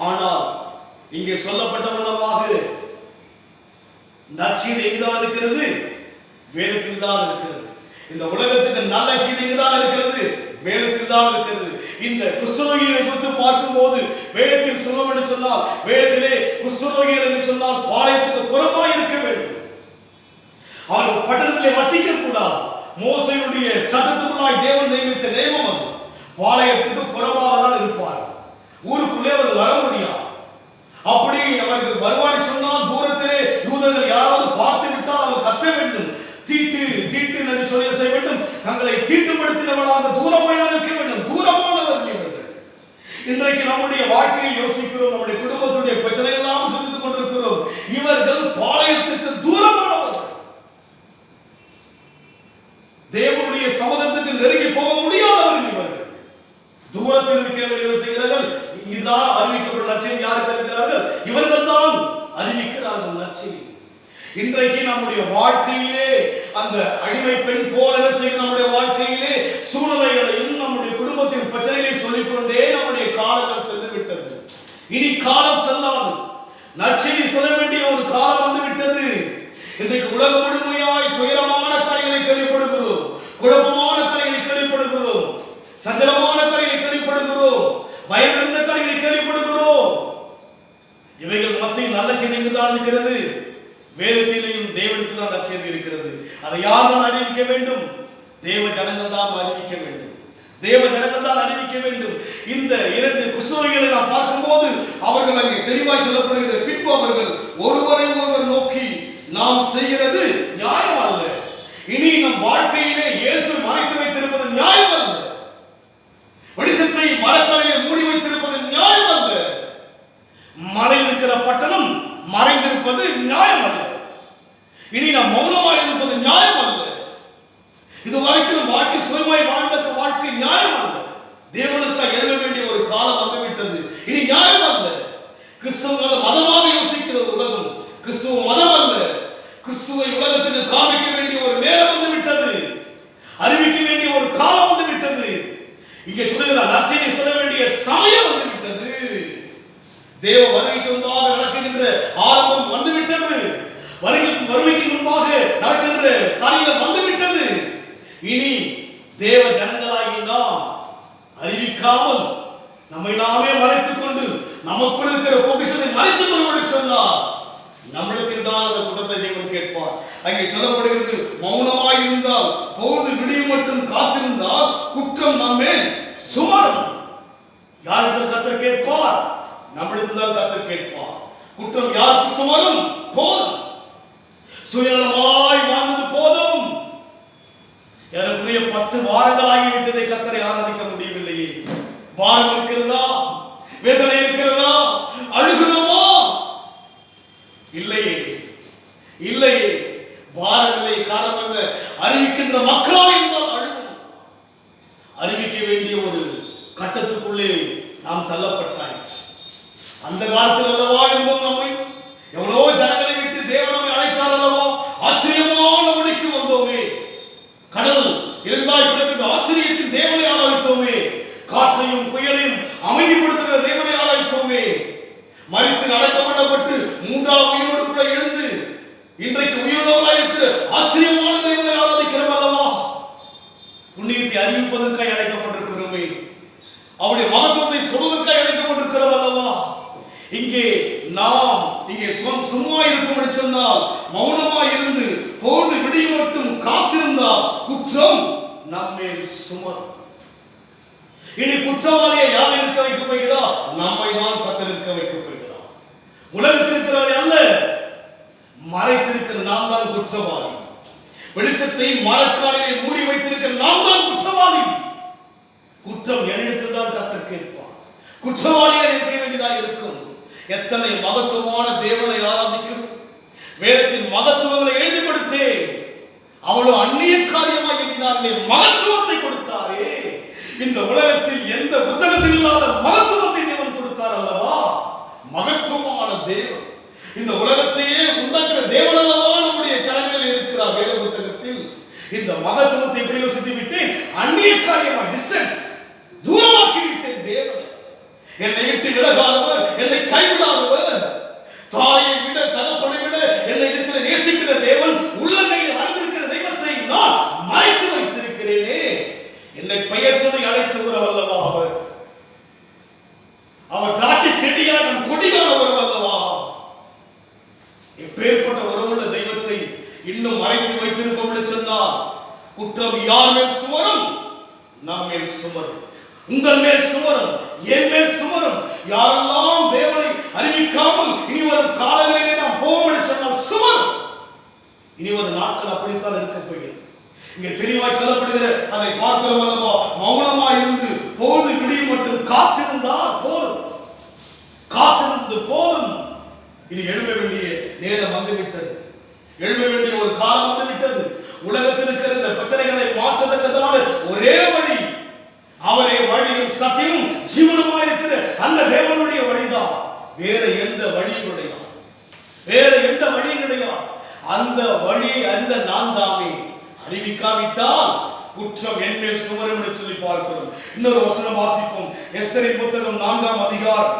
ஆனால் இங்கே சொல்லப்பட்ட வண்ணமாக நற்செய்தி எங்குதான் இருக்கிறது? வேதத்தில் தான் இருக்கிறது. இந்த உலகத்துக்கு நல்ல செய்தி எங்குதான் இருக்கிறது? வேதத்தில் தான் இருக்கிறது. இந்த குஷ்டரோகிகளை குறித்து பார்க்கும் போது வேதத்தில் சொல்லும் என்று சொன்னால், வேதத்திலே குஷ்டரோகிகள் என்று சொன்னால் பாளையத்துக்கு புறம்பாக இருக்க வேண்டும். அவர்கள் பட்டணத்திலே வசிக்க கூடாது. மோசேயுடைய சட்டத்துக்குள்ளாய் தேவன் நியமித்த நியமம் அது. பாளையத்துக்கு புறம்பாக தான் இருப்பார்கள். ஊருக்குள்ளே அவர்கள் வர முடியாது. அப்படி அவர்கள் வருவான்னு சொன்னால் தூரத்திலே யூதர்கள் யாராவது பார்த்து விட்டால் அவர்கள் கத்த வேண்டும். தீட்டு என்று சொல்லி செய்ய வேண்டும். தங்களை தீட்டுப்படுத்தினவர்களாக தூரமாக இருக்க வேண்டும். தூரமானவர்கள் இவர்கள். இன்றைக்கு நம்முடைய வாழ்க்கையை யோசிக்கிறோம். நம்முடைய குடும்பத்துடைய பிரச்சனை எல்லாம் சிந்தித்துக் கொண்டிருக்கிறோம். இவர்கள் பாளையத்துக்கு தூரமானவர்கள். தேவனுடைய சமூகத்துக்கு நெருங்கி போக முடியாதவர்கள் இவர்கள். தூரத்தில் இருக்க வேண்டிய செய்கிறார்கள். இதுதான் அறிவிக்கப்பட்ட நற்செய்தி யாருக்கு இருக்கிறார்கள்? இவர்கள் தான் அறிவிக்கிறார்கள் நற்செய்தி. இன்றைக்கு நம்முடைய வாழ்க்கையிலே அந்த அடிமை பெண் போல என்ன செய்யும்? நம்முடைய வாழ்க்கையிலே சூழ்நிலைகளையும் நம்முடைய குடும்பத்தின் பிரச்சனைகளை சொல்லிக்கொண்டே நம்முடைய காலங்கள் சென்று விட்டது. இனி காலம் செல்லாது. நற்செய்தி சொல்ல வேண்டிய ஒரு காலம் வந்து விட்டது. இன்றைக்கு உலகம் முழுமையாய் துயரமான காரியங்களை கேள்விப்படுகிறோம். குழப்பமான காரியங்களை கேள்விப்படுகிறோம். சஞ்சலமான காரியங்களை கேள்விப்படுகிறோம். பயம் இருந்த காரியங்களை கேள்விப்படுகிறோம். இவைகள் மத்தியில் நல்ல செய்தி தான் இருக்கிறது. வேதத்திலேயும் தேவனுக்கு தான் நற்செய்தி இருக்கிறது. அதை யார் தான் அறிவிக்க வேண்டும்? தேவ ஜனங்கள் தான் அறிவிக்க வேண்டும். இந்த இரண்டு குஷ்டரோகிகளை நாம் பார்க்கும்போது அவர்கள் அங்கே தெளிவாய் சொல்லப்படுகிறது. பின்பு அவர்கள் ஒருவரை ஒருவர் நோக்கி, நாம் செய்கிறது நியாயம் அல்ல. இனி நம் வாழ்க்கையிலே இயேசு மறைத்து வைத்திருப்பது நியாயம் அல்ல. வெளிச்சத்தை மரக்கலையில் மூடி வைத்திருப்பது நியாயம் அல்ல. மலையில் இருக்கிற பட்டணம் மறைந்திருப்பது நியாயம் அல்ல. இனி நாம் மௌனமாக இருப்பது நியாயம் அல்ல. இதுவரைக்கும் வாழ்க்கை சுயமாய் வாழ்ந்த வாழ்க்கை நியாயம் அல்ல. தேவனுக்காக எழுத வேண்டிய ஒரு காலம் வந்துவிட்டது. இனி நியாயம் அல்ல. கிறிஸ்துவ மதமாக யோசிக்கிற உலகம் கிறிஸ்துவ மதம் அல்ல. கிறிஸ்துவை உலகத்துக்கு காமிக்க வேண்டிய ஒரு நேரம் வந்து விட்டது. அறிவிக்க வேண்டிய ஒரு காலம் வந்து விட்டது. இங்கே சொல்லுகிறார், நற்செய்தி சொல்ல வேண்டிய சமயம் வந்து விட்டது. தேவ வருகைக்கு முன்பாக நடக்கின்ற ஆரம்பம் வந்துவிட்டது. வருகைக்கு முன்பாக நடக்கின்ற காரியங்கள் வந்துவிட்டது. இனி தேவ ஜனங்களாகி நாம் அறிவிக்காமல் நம்மை நாமே மறைத்துக் கொண்டு நமக்குள் இருக்கிற பொக்கிஷத்தை மறைத்துக் கொள்வது சொன்னார். நம்மிடத்தில் தான் அந்த குற்றத்தை தேவன் கேட்பார். அங்கே சொல்லப்படுகிறது, மௌனமாய் இருந்தால் பொழுது விடியும் மட்டும் காத்திருந்தால் குற்றம் நம்மே சுமரும். யாரிடத்தில் கர்த்தர் கேட்பார்? நம்மிடத்தில் தான் கர்த்தர் கேட்பார். குற்றம் யாருக்கு சுமரும்? போதும், சுயநலமாய் வாழ்ந்தது போதும். எனக்குரிய 10 வாரங்கள் ஆகிவிட்டதை கர்த்தரை ஆராதிக்க முடியவில்லையே. பாரம் இருக்கிறதா? வேதனை இருக்கிறதா? அழுகிறோமா? இல்லையே. பாரம் இல்லை. காரணம் என்ன? அறிவிக்கின்ற மக்களாக இருந்தால் அழுகும். அறிவிக்க வேண்டிய ஒரு கட்டத்துக்குள்ளே நாம் தள்ளப்பட்டாயிற்று. அந்த காலத்தில் அல்லவா இருந்தோம். நம்மை எவ்வளோ ஜனங்களை விட்டு தேவன் நம்மை அழைத்தார் அல்லவா? மரித்து அடக்கம் பண்ணப்பட்டு மூன்றாவது உயிரோடு கூட எழுந்து இன்றைக்கு உயிருள்ளவராய் இருக்கிற ஆச்சரியமான தேவனை ஆராதிக்கிறோம் அல்லவா? புண்ணியத்தை அறிவிப்பதற்காக அழைக்கப்பட்டிருக்கிறோமே, அவருடைய மகத்துவத்தை சொல்வதற்காக அழைக்கப்பட்டிருக்கிறோம் அல்லவா? இங்கே நாம் சும்மா இருக்கும் என்று சொன்னால், மௌனமா இருந்து பொழுது விடியும் மட்டும் காத்திருந்தால் குற்றம் நம்மேல் சுமரும். இனி குற்றவாளியை யார் இருக்க வைக்க போகிறார்? நம்மை தான் கத்தரிக்க வைக்க போகிறார். உலகத்தில் இருக்கிறவரை அல்ல, மறைத்திருக்கிற நாம் தான் குற்றவாளி. வெளிச்சத்தை மரக்காலிலே மூடி வைத்திருக்கிற நாம் தான் குற்றவாளி. குற்றம் என்னிடத்தில் தான் கத்தர் கேட்பார். குற்றவாளியாக இருக்க வேண்டியதாக இருக்கும். எத்தனை மகத்துவமான தேவனை ஆராதிக்கும். வேதத்தின் மகத்துவங்களை எழுதி கொடுத்தேன். அவ்வளவு அந்நிய காரியமாக எண்ணினார்களே, மகத்துவத்தை கொடுத்தாரே. இந்த உலகத்தில் எந்த புத்தகத்தில் இல்லாத மகத்துவத்தை தேவன் கொடுத்தார் அல்லவா? மகத்துவமான தேவன். இந்த உலகத்தையே உண்டாக்கிற தேவன் அல்லவா நம்முடைய கரங்களில் இருக்கிறார் வேத புத்தகத்தில். இந்த மகத்துவத்தை எப்படி யோசித்து விட்டேன்? அந்நிய காரியமாக டிஸ்டன்ஸ் தூரமாக்கி விட்டேன் தேவனை. என்னை விட்டு விலகாதவர், என்னை கைவிடாதவர், தாயை விட தகப்பனை விட என்னை இடத்தில் நேசிக்கிற தேவன், உள்ளங்கையில் வரைந்திருக்கிற தெய்வத்தை நான் மறைத்து வைத்திருக்கிறேனே. என்னை பெயர் சொல்லி அழைத்தவர் அல்லவா அவர்? அவர் திராட்சை செடியாய் நான் கொடியானவர் அல்லவா? எப்பேற்பட்ட உறவுள்ள தெய்வத்தை இன்னும் மறைத்து வைத்திருப்போம் என்று சொன்னால், குற்றம் யார் மேல் சுமரும்? நம் மேல் சுமரும், உங்கள் மேல் சுமரும், என் மேல் சுமரும். யாரெல்லாம் தேவனை அறிவிக்காமல் இனி வரும் காலங்களிலே நாம் போவோம் என்று சொன்னால் சுமரும். இனி ஒரு நாட்கள் அப்படித்தான் இருக்க போகிறது. இங்கே தெளிவாய் சொல்லப்படுகிற அதை பார்க்கிறோம் அல்லவா? மௌனமா இருந்து பொழுது விடியும் மட்டும் காத்திருந்தால் போதும், காத்திருந்தது போதும். இனி எழும்ப வேண்டிய நேரம் வந்துவிட்டது, எழும்ப வேண்டிய ஒரு காலம் வந்துவிட்டது. உலகத்தில் இருக்கிற இந்த பிரச்சனைகளை மாற்றத்தக்கதான ஒரே வழி, அவரே வழியும் சத்தியமும் ஜீவனுமாய் இருக்கிற அந்த தேவனுடைய வழிதான். வேற எந்த வழியும் கிடையாது, வேற எந்த வழியும் கிடையாது. அந்த வழியை அறிந்த நான் தாமே அறிவிக்காவிட்டால் குற்றம் என் மேல் சுமரும் என்று சொல்லி பார்க்கிறோம். இன்னொரு வசனம் வாசிப்போம். எஸ்தரின் புத்தகம் 4ஆம் அதிகாரம்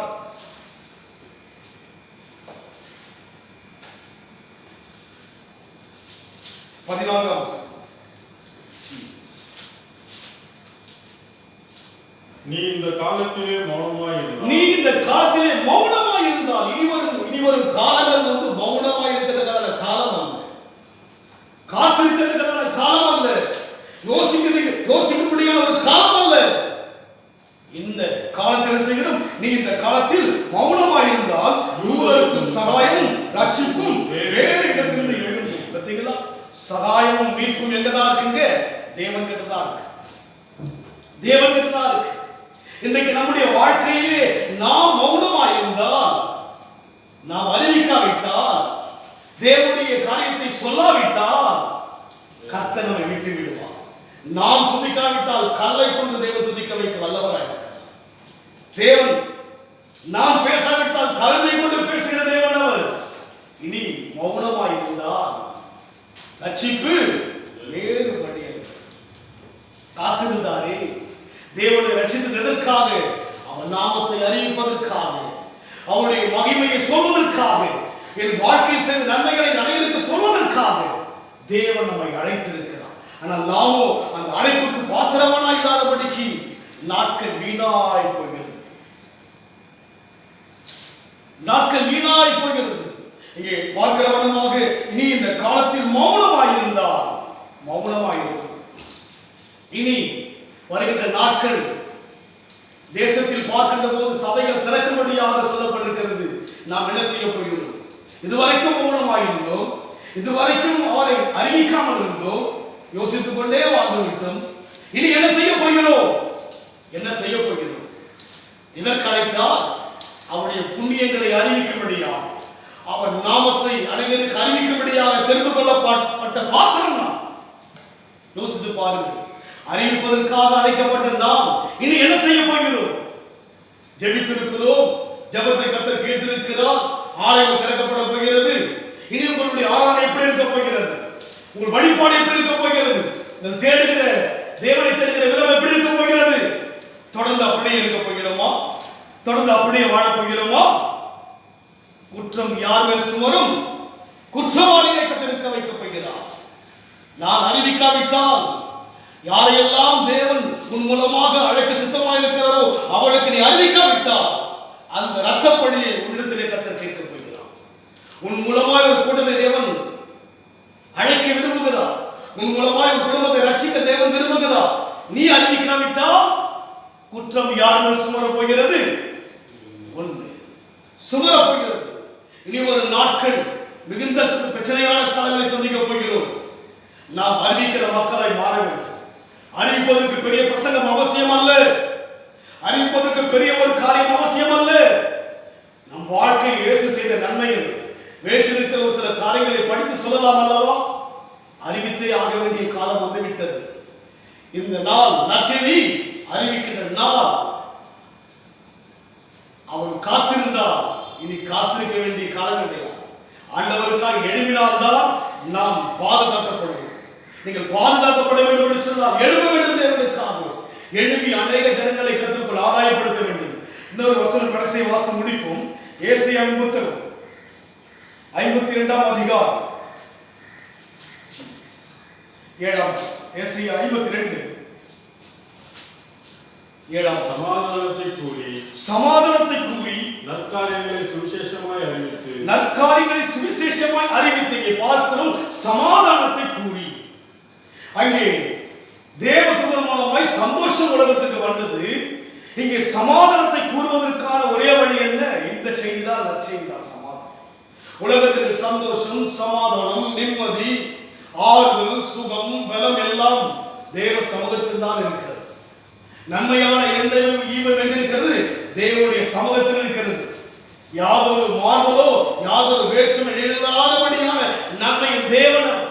14ஆம் வசனம்.
நீ இந்த காலத்திலே மௌனமாய்
இருந்தால் இனிவரும் காலங்கள் மௌனமாய் இருக்கிறதான காலம் அல்ல, காத்திருக்கிறதுக்கான காலம் அல்ல, யோசிக்கும்படியான ஒரு காலம் அல்ல. இந்த காலத்தில் செய்கிறோம். நீ இந்த காலத்தில் மௌனமாய் இருந்தால் யூதருக்கு சகாயமும் ரட்சிப்பும் வேறு இடத்திலிருந்து எழும்பும். பார்த்தீங்களா? சகாயமும் மீட்பும் எங்கதான் இருக்குங்க? தேவன் கிட்டதான் இருக்கு, தேவன் கிட்டதான் இருக்கு. இன்றைக்கு நம்முடைய வாழ்க்கையிலே நாம் மௌனமாய் இருந்தால், நாம் அறிவிக்காவிட்டால், தேவனுடைய காரியத்தை சொல்லாவிட்டால் கர்த்தர் நம்மை விட்டு விடுவார். நாம் துதிக்காவிட்டால் கல்லை கொண்டு தேவன் துதிக்க வைக்க வல்லவராயிருக்கிறார். தேவன் நாம் பேசாவிட்டால் கழுதை கொண்டு பேசுகிற தேவன் அவர். இனி மௌனமாய் இருந்தால் ரட்சிப்பு வேறு வழியாக. காத்திருந்தாரே, தேவனை ரட்சித்தது எதற்காக? அவர் நாமத்தை அறிவிப்பதற்காக, அவருடைய மகிமையை சொல்வதற்காக, என் வாழ்க்கையில் செய்த நன்மைகளை அனைவருக்கு சொல்வதற்காக தேவன் நம்மை அழைத்திருக்கிறார். ஆனால் நாமோ அந்த அழைப்புக்கு பாத்திரமானா இல்லாதபடிக்கு நாட்கள் வீணாய் போகிறது, நாட்கள் வீணாய் போகிறது. இங்கே பார்க்கிற வண்ணமாக இனி இந்த காலத்தில் மௌனமாயிருந்தால் மௌனமாயிருக்கும். இனி வருகின்ற நாட்கள் தேசத்தில் பார்க்கின்ற போது சபைகள் திறக்கும்படியாக சொல்லப்பட்டிருக்கிறது. நாம் என்ன செய்ய போகிறோம்? இதுவரைக்கும் மௌனமாயிருந்தோம், இதுவரைக்கும் அவரை அறிவிக்காமல் இருந்தோம், யோசித்துக் கொண்டே வாழ்ந்து விட்டோம். இனி என்ன செய்ய போகிறோம்? என்ன செய்ய போகிறோம்? இதற்கு அழைத்தால் அவருடைய புண்ணியங்களை அறிவிக்கும்படியாக, அவர் நாமத்தை அனைவருக்கு அறிவிக்கும்படியாக தெரிந்து கொள்ளப்பட்ட பாத்திரம் நாம். யோசித்து பாருங்கள். அறிவிப்பதற்காக அழைக்கப்பட்ட நாம் இனி என்ன செய்ய போகிறோம்? ஜெபித்திருக்கிறோம், ஜெபத்தை கர்த்தர் கேட்டிருக்கிறார், ஆலயம் திறக்கப்பட போகிறது. இனி உங்களுடைய ஆராதனை எப்படி இருக்க போகிறது? உங்கள் வழிபாடு எப்படி இருக்க போகிறது? தேடுகிற தேவனை தேடுகிற விதம் எப்படி இருக்க போகிறது? தொடர்ந்து அப்படியே இருக்க போகிறோமா? தொடர்ந்து அப்படியே வாழ போகிறோமா? குற்றம் யார் மேல் சுமரும்? குற்றவாளியை கத்தரிக்க வைக்கப் போகிறார். நான் அறிவிக்காவிட்டால், யாரையெல்லாம் தேவன் உன் மூலமாக அழைக்க சித்தமாக இருக்கிறாரோ அவளுக்கு நீ அறிவிக்காவிட்டால் அந்த இரத்தப்படியை உன்னிடத்திலே கத்தர் கேட்கப் போகிறார். உன் மூலமாக ஒரு கூட்டத்தை தேவன் அழைக்க விரும்புகிறார். உன் மூலமாக ஒரு குடும்பத்தை ரட்சிக்க தேவன் விரும்புகிறார். நீ அறிவிக்காவிட்டால் குற்றம் யார் மேல் சுமரப் போகிறது? ஒன்று சுமரப் போகிறது. இனி ஒரு நாட்கள் மிகுந்த பிரச்சனையான காலங்களை சந்திக்கப் போகிறோம். நாம் அறிவிக்கிற மக்களாய் மாற வேண்டும். அறிவிப்பதற்கு பெரிய பிரசங்கம் அவசியம் அல்ல. அறிவிப்பதற்கு பெரிய ஒரு காரியம் அவசியம் அல்ல. நம் வாழ்க்கையில் இயேசு செய்த நன்மைகள் வேற்றிருக்கிற ஒரு சில காரியங்களை படித்து சொல்லலாம் அல்லவா? அறிவித்தே ஆக வேண்டிய காலம் வந்துவிட்டது. இந்த நாள் நற்செய்தி அறிவிக்கின்ற நாள். அவர் காத்திருந்தால் இனி காத்திருக்க வேண்டிய காலம் கிடையாது. ஆண்டவருக்காக எழுப்பினால்தான் நாம் பாதுகாக்கப்படுவோம். நீங்கள் பாதுகாக்கப்பட வேண்டும் என்று சொன்னால் எழுப்ப வேண்டும். தேவனுக்காக எழுப்பி அநேக ஜனங்களை கற்றுக்கொள் ஆதாயப்படுத்த வேண்டும். இன்னொரு வசனம் கடைசியை வாசம் முடிப்போம். ஏசாயா 52 அதிகாரம் 7 ஏசாயா 52 7 சமாதானத்தை கூறி
நற்காரியங்களை சுவிசேஷமாய்
அறிவித்து இங்கே பார்க்கிறோம். சமாதானத்தை கூறி அங்கே தேவதூதர் மூலமாய் சந்தோஷம் உலகத்துக்கு வந்தது. இங்கே சமாதானத்தை கூறுவதற்கான ஒரே வழி என்ன? இந்த செய்திதான் நற்செய்திதான். சமாதானம். உலகத்துக்கு சந்தோஷம், சமாதானம், நிம்மதி, ஆறுதல், சுகம், பலம் எல்லாம் தேவ சமூகத்தில் தான் இருக்கிறது. நன்மையான எந்த ஈவம் எங்கிருக்கிறது? தேவனுடைய சமூகத்தில் இருக்கிறது. யாதொரு மாறுதலோ யாதொரு வேற்றுமை இல்லாதபடியான நன்மையின் தேவன் அவர்.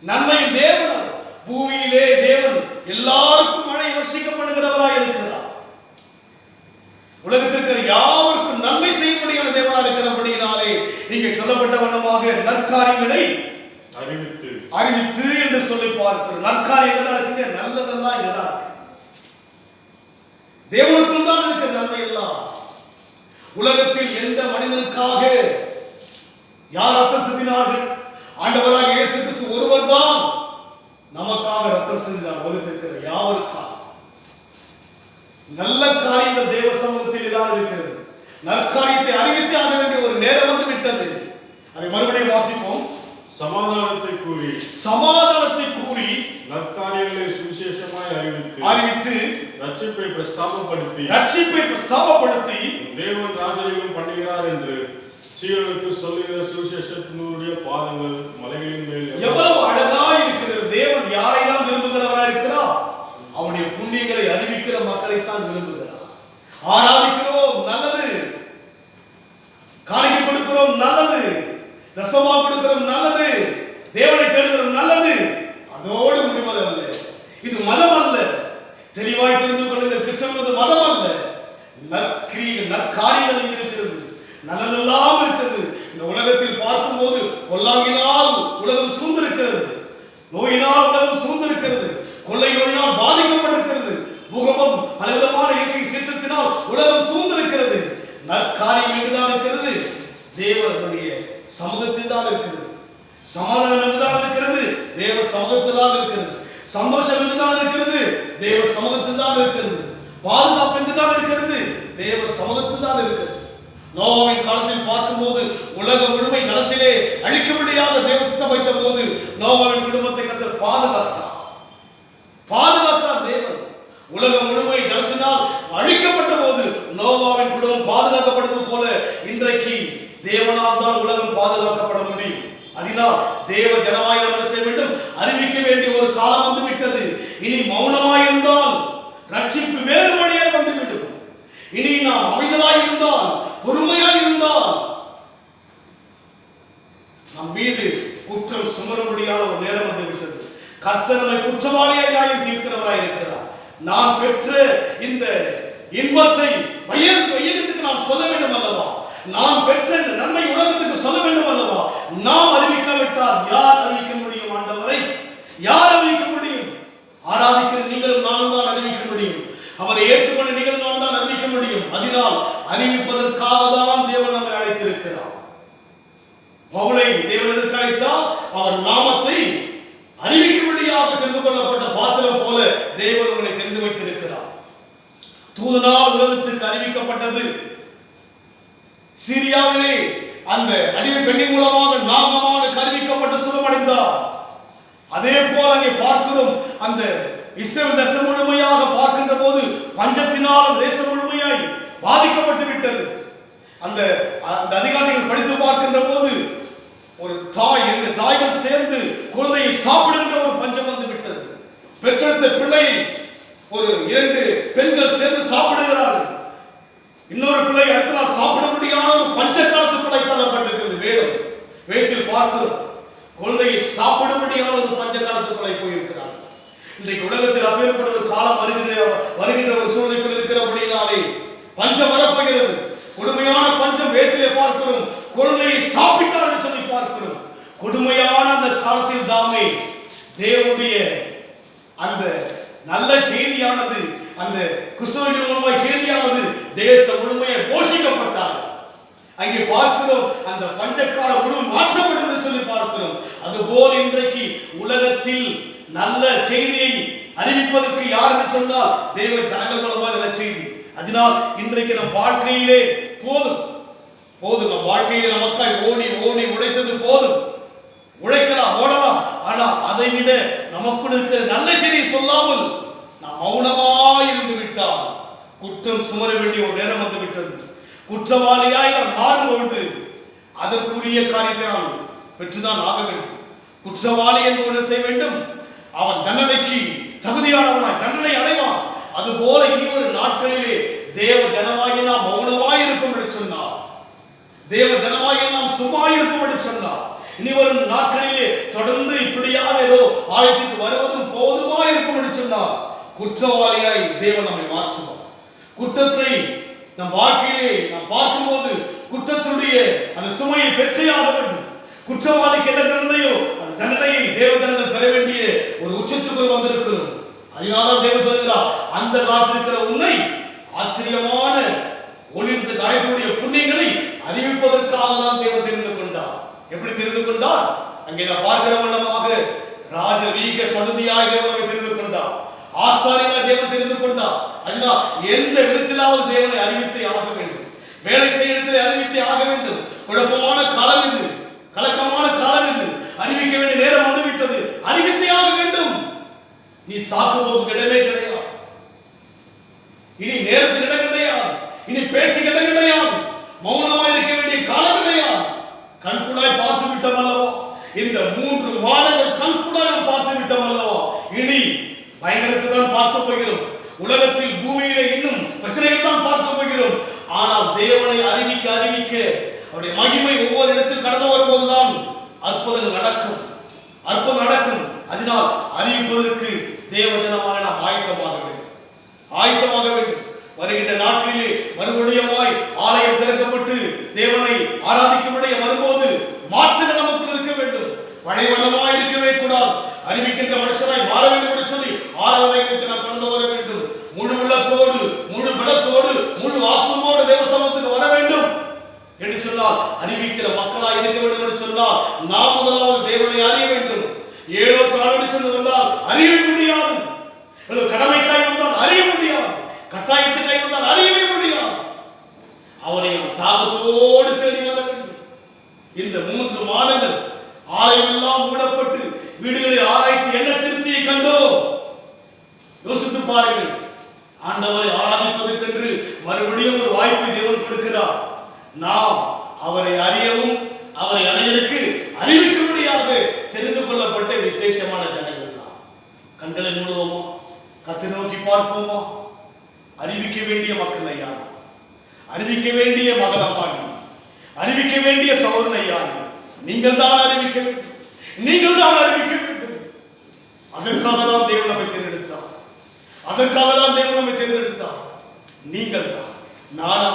நன்மையின் தேவன் அவர். பூமியிலே தேவன் எல்லாருக்கும் மழை வர்ஷிக்கப்படுகிறவராய் இருக்கிறார். உலகத்திற்கு யாருக்கும் நன்மை செய்யப்படியான தேவனாக இருக்கிறபடியினாலே இங்கே சொல்லப்பட்ட வண்ணமாக நற்காரியங்களை அறிவித்து என்று சொல்லி பார்க்கிறோம். நற்காரியங்கள் தான் இருக்குங்க. நல்லதெல்லாம் இங்கதான் இருக்கு. தேவனுக்குள் தான் இருக்க நன்மை எல்லாம். உலகத்தில் எந்த மனிதனுக்காக யார் ரத்தம் சிந்தினார்கள்? ஆண்டவராக இயேசு கிறிஸ்து ஒருவர் தான் நமக்காக ரத்தம் சிந்தினார். உலகத்திற்கு யாவருக்காக நல்ல காரியங்கள் தேவ சமூகத்தில் தான் இருக்கிறது. நற்காரியத்தை அறிவித்து ஆக வேண்டிய ஒரு நேரம் வந்து விட்டது. அதை மறுபடியும் வாசிப்போம்.
சமாதானத்தை கூறி நற்காரியங்களை சுவிசேஷமாய் அறிவித்து ரட்சிப்பை பிரஸ்தாபப்படுத்தி தேவன் ராஜரீகம் பண்ணுகிறார் என்று சீயோனுக்கு சொல்லுகிற சுவிசேஷத்தினுடைய பாதங்கள் மலைகளின் மேல். எவ்வளவு அழகாய் இருக்கிறது. தேவன் யாரை தான் விரும்புகிறவராய் இருக்கிறார்? அவருடைய புண்ணியங்களை அறிவிக்கிற மக்களை தான் விரும்புகிறார். ஆராதிக்கிறோம், நல்லது. காணிக்கை கொடுக்கிறோம், நல்லது. தசமா கொடுக்கிறோம், நல்லது. தேவனை தேடுகிறோம், நல்லது. அதோடு முடிவதல்ல. இது மதம் அல்ல. தெளிவாய் தெரிந்து கொள்ளுங்கள். கிறிஸ்தவம் மதம் அல்ல. நற்காரியங்கள் இங்கு இருக்கிறது. நல்லதெல்லாம் இருக்கிறது. இந்த உலகத்தில் பார்க்கும்போது பொல்லாங்கினால் உலகம் சூழ்ந்திருக்கிறது. நோயினால் உலகம் சூழ்ந்திருக்கிறது. கொள்ளை நோயினால் பாதிக்கப்பட்டிருக்கிறது. பூகம்பம், பலவிதமான இயற்கை சீற்றத்தினால் உலகம் சூழ்ந்திருக்கிறது. நற்காரியம் எங்குதான் இருக்கிறது? தேவனுடைய சமூகத்தில் தான் இருக்கிறது. சமாதானம் எங்குதான் இருக்கிறது? தேவ சமூகத்தில் தான் இருக்கிறது. சந்தோஷம் எங்குதான் இருக்கிறது? தேவ சமூகத்தில் தான் இருக்கிறது. பாதுகாப்பு எங்குதான் இருக்கிறது? தேவ சமூகத்தில் தான் இருக்கிறது. நோவாவின் காலத்தில் பார்க்கும்போது உலகம் முழுமை தளத்திலே அழிக்கும்படியாக தேவ சித்தம் வைத்த போது நோவாவின் குடும்பத்தை கர்த்தர் பாதுகாத்தார் தேவன். உலகம் முழுமை தளத்தினால் அழிக்கப்பட்ட போது நோவாவின் குடும்பம் பாதுகாக்கப்படுவது போல இன்றைக்கு தேவனால் தான் உலகம் பாதுகாக்கப்பட முடியும். அதனால் தேவ ஜனமாய் நம்ம செய்ய வேண்டும். அறிவிக்க வேண்டிய ஒரு காலம் வந்து விட்டது. இனி மௌனமாயிருந்தால் ரட்சிப்பு வேறு வழியாக வந்துவிடும். இனி நாம் அமைதலாய் இருந்தால், பொறுமையாய் இருந்தால் நம் மீது குற்றம் சுமரும்படியான ஒரு நேரம் வந்து விட்டது. கர்த்தர் நம்மை குற்றவாளியாய் நியாயம் தீர்க்கிறவராய் இருக்கிறார். நான் பெற்ற இந்த இன்பத்தை வையகத்துக்கு நாம் சொல்ல வேண்டும் அல்லவா? நாம் பெற்ற இந்த நன்மை உலகத்துக்கு சொல்ல வேண்டும் அல்லவா? நாம் அறிவிக்காவிட்டால் யார் அறிவிக்க முடியும்? ஆண்டவரை யார் அறிவிக்க முடியும்? ஆராதிக்கிற நீங்களும் நானும் தான் அறிவிக்க முடியும். அவரை ஏற்றுக்கொண்டு நீங்கள் நான் தான் அறிவிக்க முடியும். அதனால் அறிவிப்பதற்காக தான் தேவன் நம்மை அழைத்திருக்கிறார். பவுலை தேவன் எதற்கு அழைத்தார்? அவர் நாமத்தை அறிவிக்கும்படியாக தெரிந்து கொள்ளப்பட்ட பாத்திரம் போல தேவன் உங்களை தெரிந்து வைத்திருக்கிறார். தூதனால் உலகத்துக்கு அறிவிக்கப்பட்டது. சீரியாவிலே அந்த அடிமை பெண்ணின் மூலமாக நாகமானுக்கு அறிவிக்கப்பட்ட சுகமடைந்தார். அதே போல அங்கே பார்க்கிறோம், அந்த இஸ்ரவேல் தேசம் முழுமையாக பார்க்கின்ற போது பஞ்சத்தினால் தேசம் முழுமையாய் பாதிக்கப்பட்டு விட்டது. அந்த அதிகாரிகள் படித்து பார்க்கின்ற போது ஒரு தாய், 2 தாய்கள் சேர்ந்து குழந்தையை சாப்பிடுகின்ற ஒரு பஞ்சம் வந்து விட்டது. பெற்றெடுத்த பிள்ளை ஒரு 2 பெண்கள் சேர்ந்து சாப்பிடுகிறார்கள். இன்னொரு பிள்ளை அடுத்த நாள் சாப்பிட முடியாத ஒரு பஞ்ச காலத்துக்குள்ளே தள்ளப்பட்டிருக்கிறது. வேதத்தில் பார்க்கிறோம், குழந்தையை சாப்பிட முடியாத ஒரு பஞ்ச காலத்துக்குள்ளே போயிருக்கிறார்கள். இன்றைக்கு உலகத்தில் அப்பேற்பட்ட ஒரு காலம் வருகின்ற ஒரு சூழ்நிலைக்குள் இருக்கிறபடினாலே பஞ்சம் வரப்போகிறது. கொடுமையான பஞ்சம் வேதத்திலே பார்க்கிறோம். குழந்தையை சாப்பிட்டார்கள் சொல்லி பார்க்கிறோம். கொடுமையான அந்த காலத்தில் தாமே தேவனுடைய அந்த நல்ல செய்தியானது, அந்த கிறிஸ்தவர்கள் மூலமாக செய்தியானது தேசம் முழுமையை போஷிக்கப்பட்டார். அங்கே பார்க்கிறோம், அந்த பஞ்சக்கால முழு மாற்றப்பட்டது சொல்லி பார்க்கிறோம். அதுபோல் இன்றைக்கு உலகத்தில் நல்ல செய்தியை அறிவிப்பதற்கு யாருன்னு சொன்னால் தேவ ஜனங்கள் மூலமாக நல்ல செய்தி. அதனால் இன்றைக்கு நம் வாழ்க்கையிலே போதும் நம் வாழ்க்கையிலே நமக்காய் ஓடி உழைத்தது போதும். உழைக்கலாம், ஓடலாம், ஆனால் அதை விட நமக்குள் இருக்கிற நல்ல செய்தியை சொல்லாமல் நாம் மௌனமாய் இருந்து விட்டால் குற்றம் சுமர வேண்டிய ஒரு நேரம் வந்து விட்டது. குற்றவாளியாய் நாம் மாறும்பொழுது அதற்குரிய காரியத்தை நாம் பெற்றுதான் ஆக வேண்டும். குற்றவாளி என்பவனை செய்ய வேண்டும், அவன் தண்டனைக்கு தகுதியானவனாய் தண்டனை அடைவான். அதுபோல இனி ஒரு நாட்களிலே தேவ ஜனமாகி நாம் மௌனமாய் இருப்போம் என்று சொன்னார். தேவ ஜனமாகி நாம் சும்மாய் இருப்போம் என்று சொன்னார். இனி வரும் நாட்களிலே தொடர்ந்து இப்படியாக ஏதோ ஆயத்துக்கு வருவதும் போதுமாய் இருக்கும் என்று சொன்னார். குற்றவாளியாய் தேவன் நம்மை மாற்றுவார். குற்றத்தை நம் வாழ்க்கையிலே நாம் பார்க்கும்போது குற்றத்துடைய அந்த சுமையை பெற்றையாக வேண்டும். குற்றவாளிக்கு என்ன தண்டனையோ அந்த தண்டனையை தேவ ஜனங்கள் பெற வேண்டிய ஒரு உச்சத்துக்குள் வந்திருக்கிறோம். அதனால்தான் தேவன் சொல்கிறார், அந்த காத்திருக்கிற உன்னை ஆச்சரியமான ஒளியிடத்து காயத்தினுடைய புண்ணியங்களை அறிவிப்பதற்காக தான் தேவன் தெரிந்து கொண்டார். எப்படி தெரிந்து கொண்டார்? அங்கே நான் பார்க்கிற வண்ணமாக ராஜரீக சந்ததியாய் தேவனை தெரிந்து கொண்டார். ஆசாரியனாய் தேவன் தெரிந்து கொண்டார். அதனால் எந்த விதத்திலாவது தேவனை அறிவித்தே ஆக வேண்டும். வேலை செய்ய இடத்திலே அறிவித்தே ஆக வேண்டும். குழப்பமான காலம் இது, கலக்கமான காலம் இது. அறிவிக்க வேண்டிய நேரம் வந்துவிட்டது. அறிவித்தே ஆக வேண்டும். நீ சாக்கு போக்கு இடமே கிடையாது. இனி நேரத்துக்கு இடம் கிடையாது. இனி பேச்சுக்கு இடம் கிடையாது. மௌனமாக இருக்க வேண்டிய காலம் கிடையாது. கண்கூடாய் பார்த்து விட்டோம் அல்லவா? இந்த 3 மாதங்கள் கண்கூடாய் நாம் பார்த்து விட்டோம் அல்லவா? இனி பயங்கரத்தை தான் பார்க்க போகிறோம். உலகத்தில் பூமியிலே இன்னும் பிரச்சனைகள் தான் பார்க்க போகிறோம். ஆனால் தேவனை அறிவிக்க அவருடைய மகிமை ஒவ்வொரு இடத்தில் கடந்து வரும்போதுதான் அற்புதங்கள் நடக்கும். அதனால் அறிவிப்பதற்கு தேவ ஜனமாக நாம் ஆயத்தமாக வேண்டும். வருகின்ற நாட்களிலே மறுபடியுமாய் ஆலயம் திறக்கப்பட்டு தேவனை ஆராதிக்கும்படியே வரும்போது மாற்றங்கள் நமக்குள் இருக்க வேண்டும். பழைய வண்ணமாய் இருக்கவே கூடாது. அறிவிக்கின்ற மனுஷனாய் மாற வேண்டும் என்று சொல்லி ஆராதனைக்கு நாம் கடந்து வர வேண்டும். முழு உள்ளத்தோடு, முழு பலத்தோடு, முழு ஆத்மாவோடு தேவ சமூகத்துக்கு வர வேண்டும் என்று சொன்னால், அறிவிக்கிற மக்களாய் இருக்க வேண்டும் என்று சொன்னால் நாம் முதலாவது தேவனை அறிய வேண்டும். ஏழோ தாழ் சொல்லி வந்தால் அறியவே முடியாது. கடமைக்காய் வந்தால் அறிய முடியாது. கட்டாயத்துக்காய் வந்தால் அறியவே முடியாது. அவனை நாம் தாகத்தோடு தேடி வர வேண்டும். இந்த 3 மாதங்கள் ஆலயம் எல்லாம் மூடப்பட்டு வீடுகளில் ஆராய்ச்சி என்ன திருப்தியை கண்டோம்? யோசித்து பாருங்கள். ஆண்டவரை ஆராதிப்பதற்கென்று மறுபடியும் ஒரு வாய்ப்பை தேவன் கொடுக்கிறார். நாம் அவரை அறியவும் அவரை அனைவருக்கு அறிவிக்கும்படியாக தெரிந்து கொள்ளப்பட்ட விசேஷமான ஜனங்கள் தான். கண்களை மூடுவோமா? கத்தை நோக்கி பார்ப்போமா? அறிவிக்க வேண்டிய மக்கள் ஐயா, அறிவிக்க வேண்டிய மகளம்மா, அறிவிக்க வேண்டிய சகோதரன் ஐயா, நீங்கள் தான் அறிவிக்க வேண்டும். அதற்காக தான் தேவன் நம்மை தேர்ந்தெடுத்தார். நீங்கள் தான், நானா?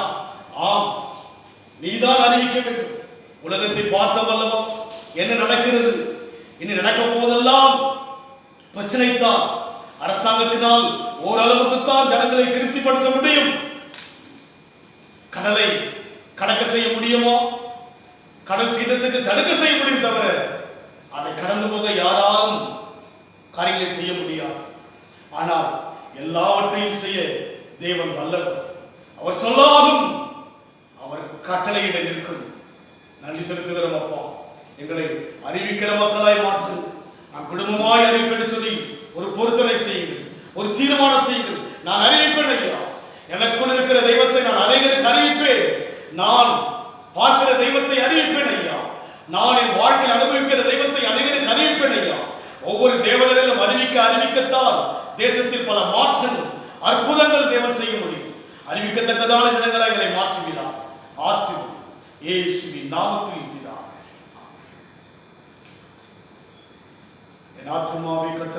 ஆம், நீதான் அறிவிக்க வேண்டும். உலகத்தை பார்த்தோம் அல்லவா? என்ன நடக்கிறது? இனி நடக்க போவதெல்லாம் பிரச்சனைத்தான். அரசாங்கத்தினால் ஓரளவுக்குத்தான் ஜனங்களை திருப்திப்படுத்த முடியும். கடலை கடக்க செய்ய முடியுமோ? கடல் சீற்றத்துக்கு தடுக்க செய்ய முடியும் தவிர அதை கடந்து போக யாராலும் காரியங்களை செய்ய முடியாது. ஆனால் எல்லாவற்றையும் செய்ய தேவன் வல்லவர். அவர் சொல்லாகும், அவர் கட்டளையிட நிற்கும். நன்றி செலுத்துகிறோம் அப்பா. எங்களை அறிவிக்கிற மக்களாய் மாற்று. நான் குடும்பமாய் அறிவிப்பேன் சொல்லி ஒரு பொருத்தனை செய்யுங்கள், ஒரு தீர்மானம் செய்யுங்கள். நான் அறிவிப்பேன் ஐயா, எனக்குள் இருக்கிற தெய்வத்தை நான் அநேகருக்கு அறிவிப்பேன். நான் பார்க்கிற தெய்வத்தை அறிவிப்பேன் ஐயா. நான் என் வாழ்க்கையில் அனுபவிக்கிற தெய்வத்தை அநேகருக்கு அறிவிப்பேன் ஐயா. ஒவ்வொரு தேவனிலும் அறிவிக்கத்தான் தேசத்தில் பல மாற்றங்கள், அற்புதங்கள் தேவன் செய்ய முடியும். அறிவிக்கத்தக்கதான ஜனங்களை எங்களை மாற்றுகிறார். ஆசீர்வதி இயேசுவின் நாமத்தில் பிதாவே. என் ஆத்துமாவே கர்த்தர்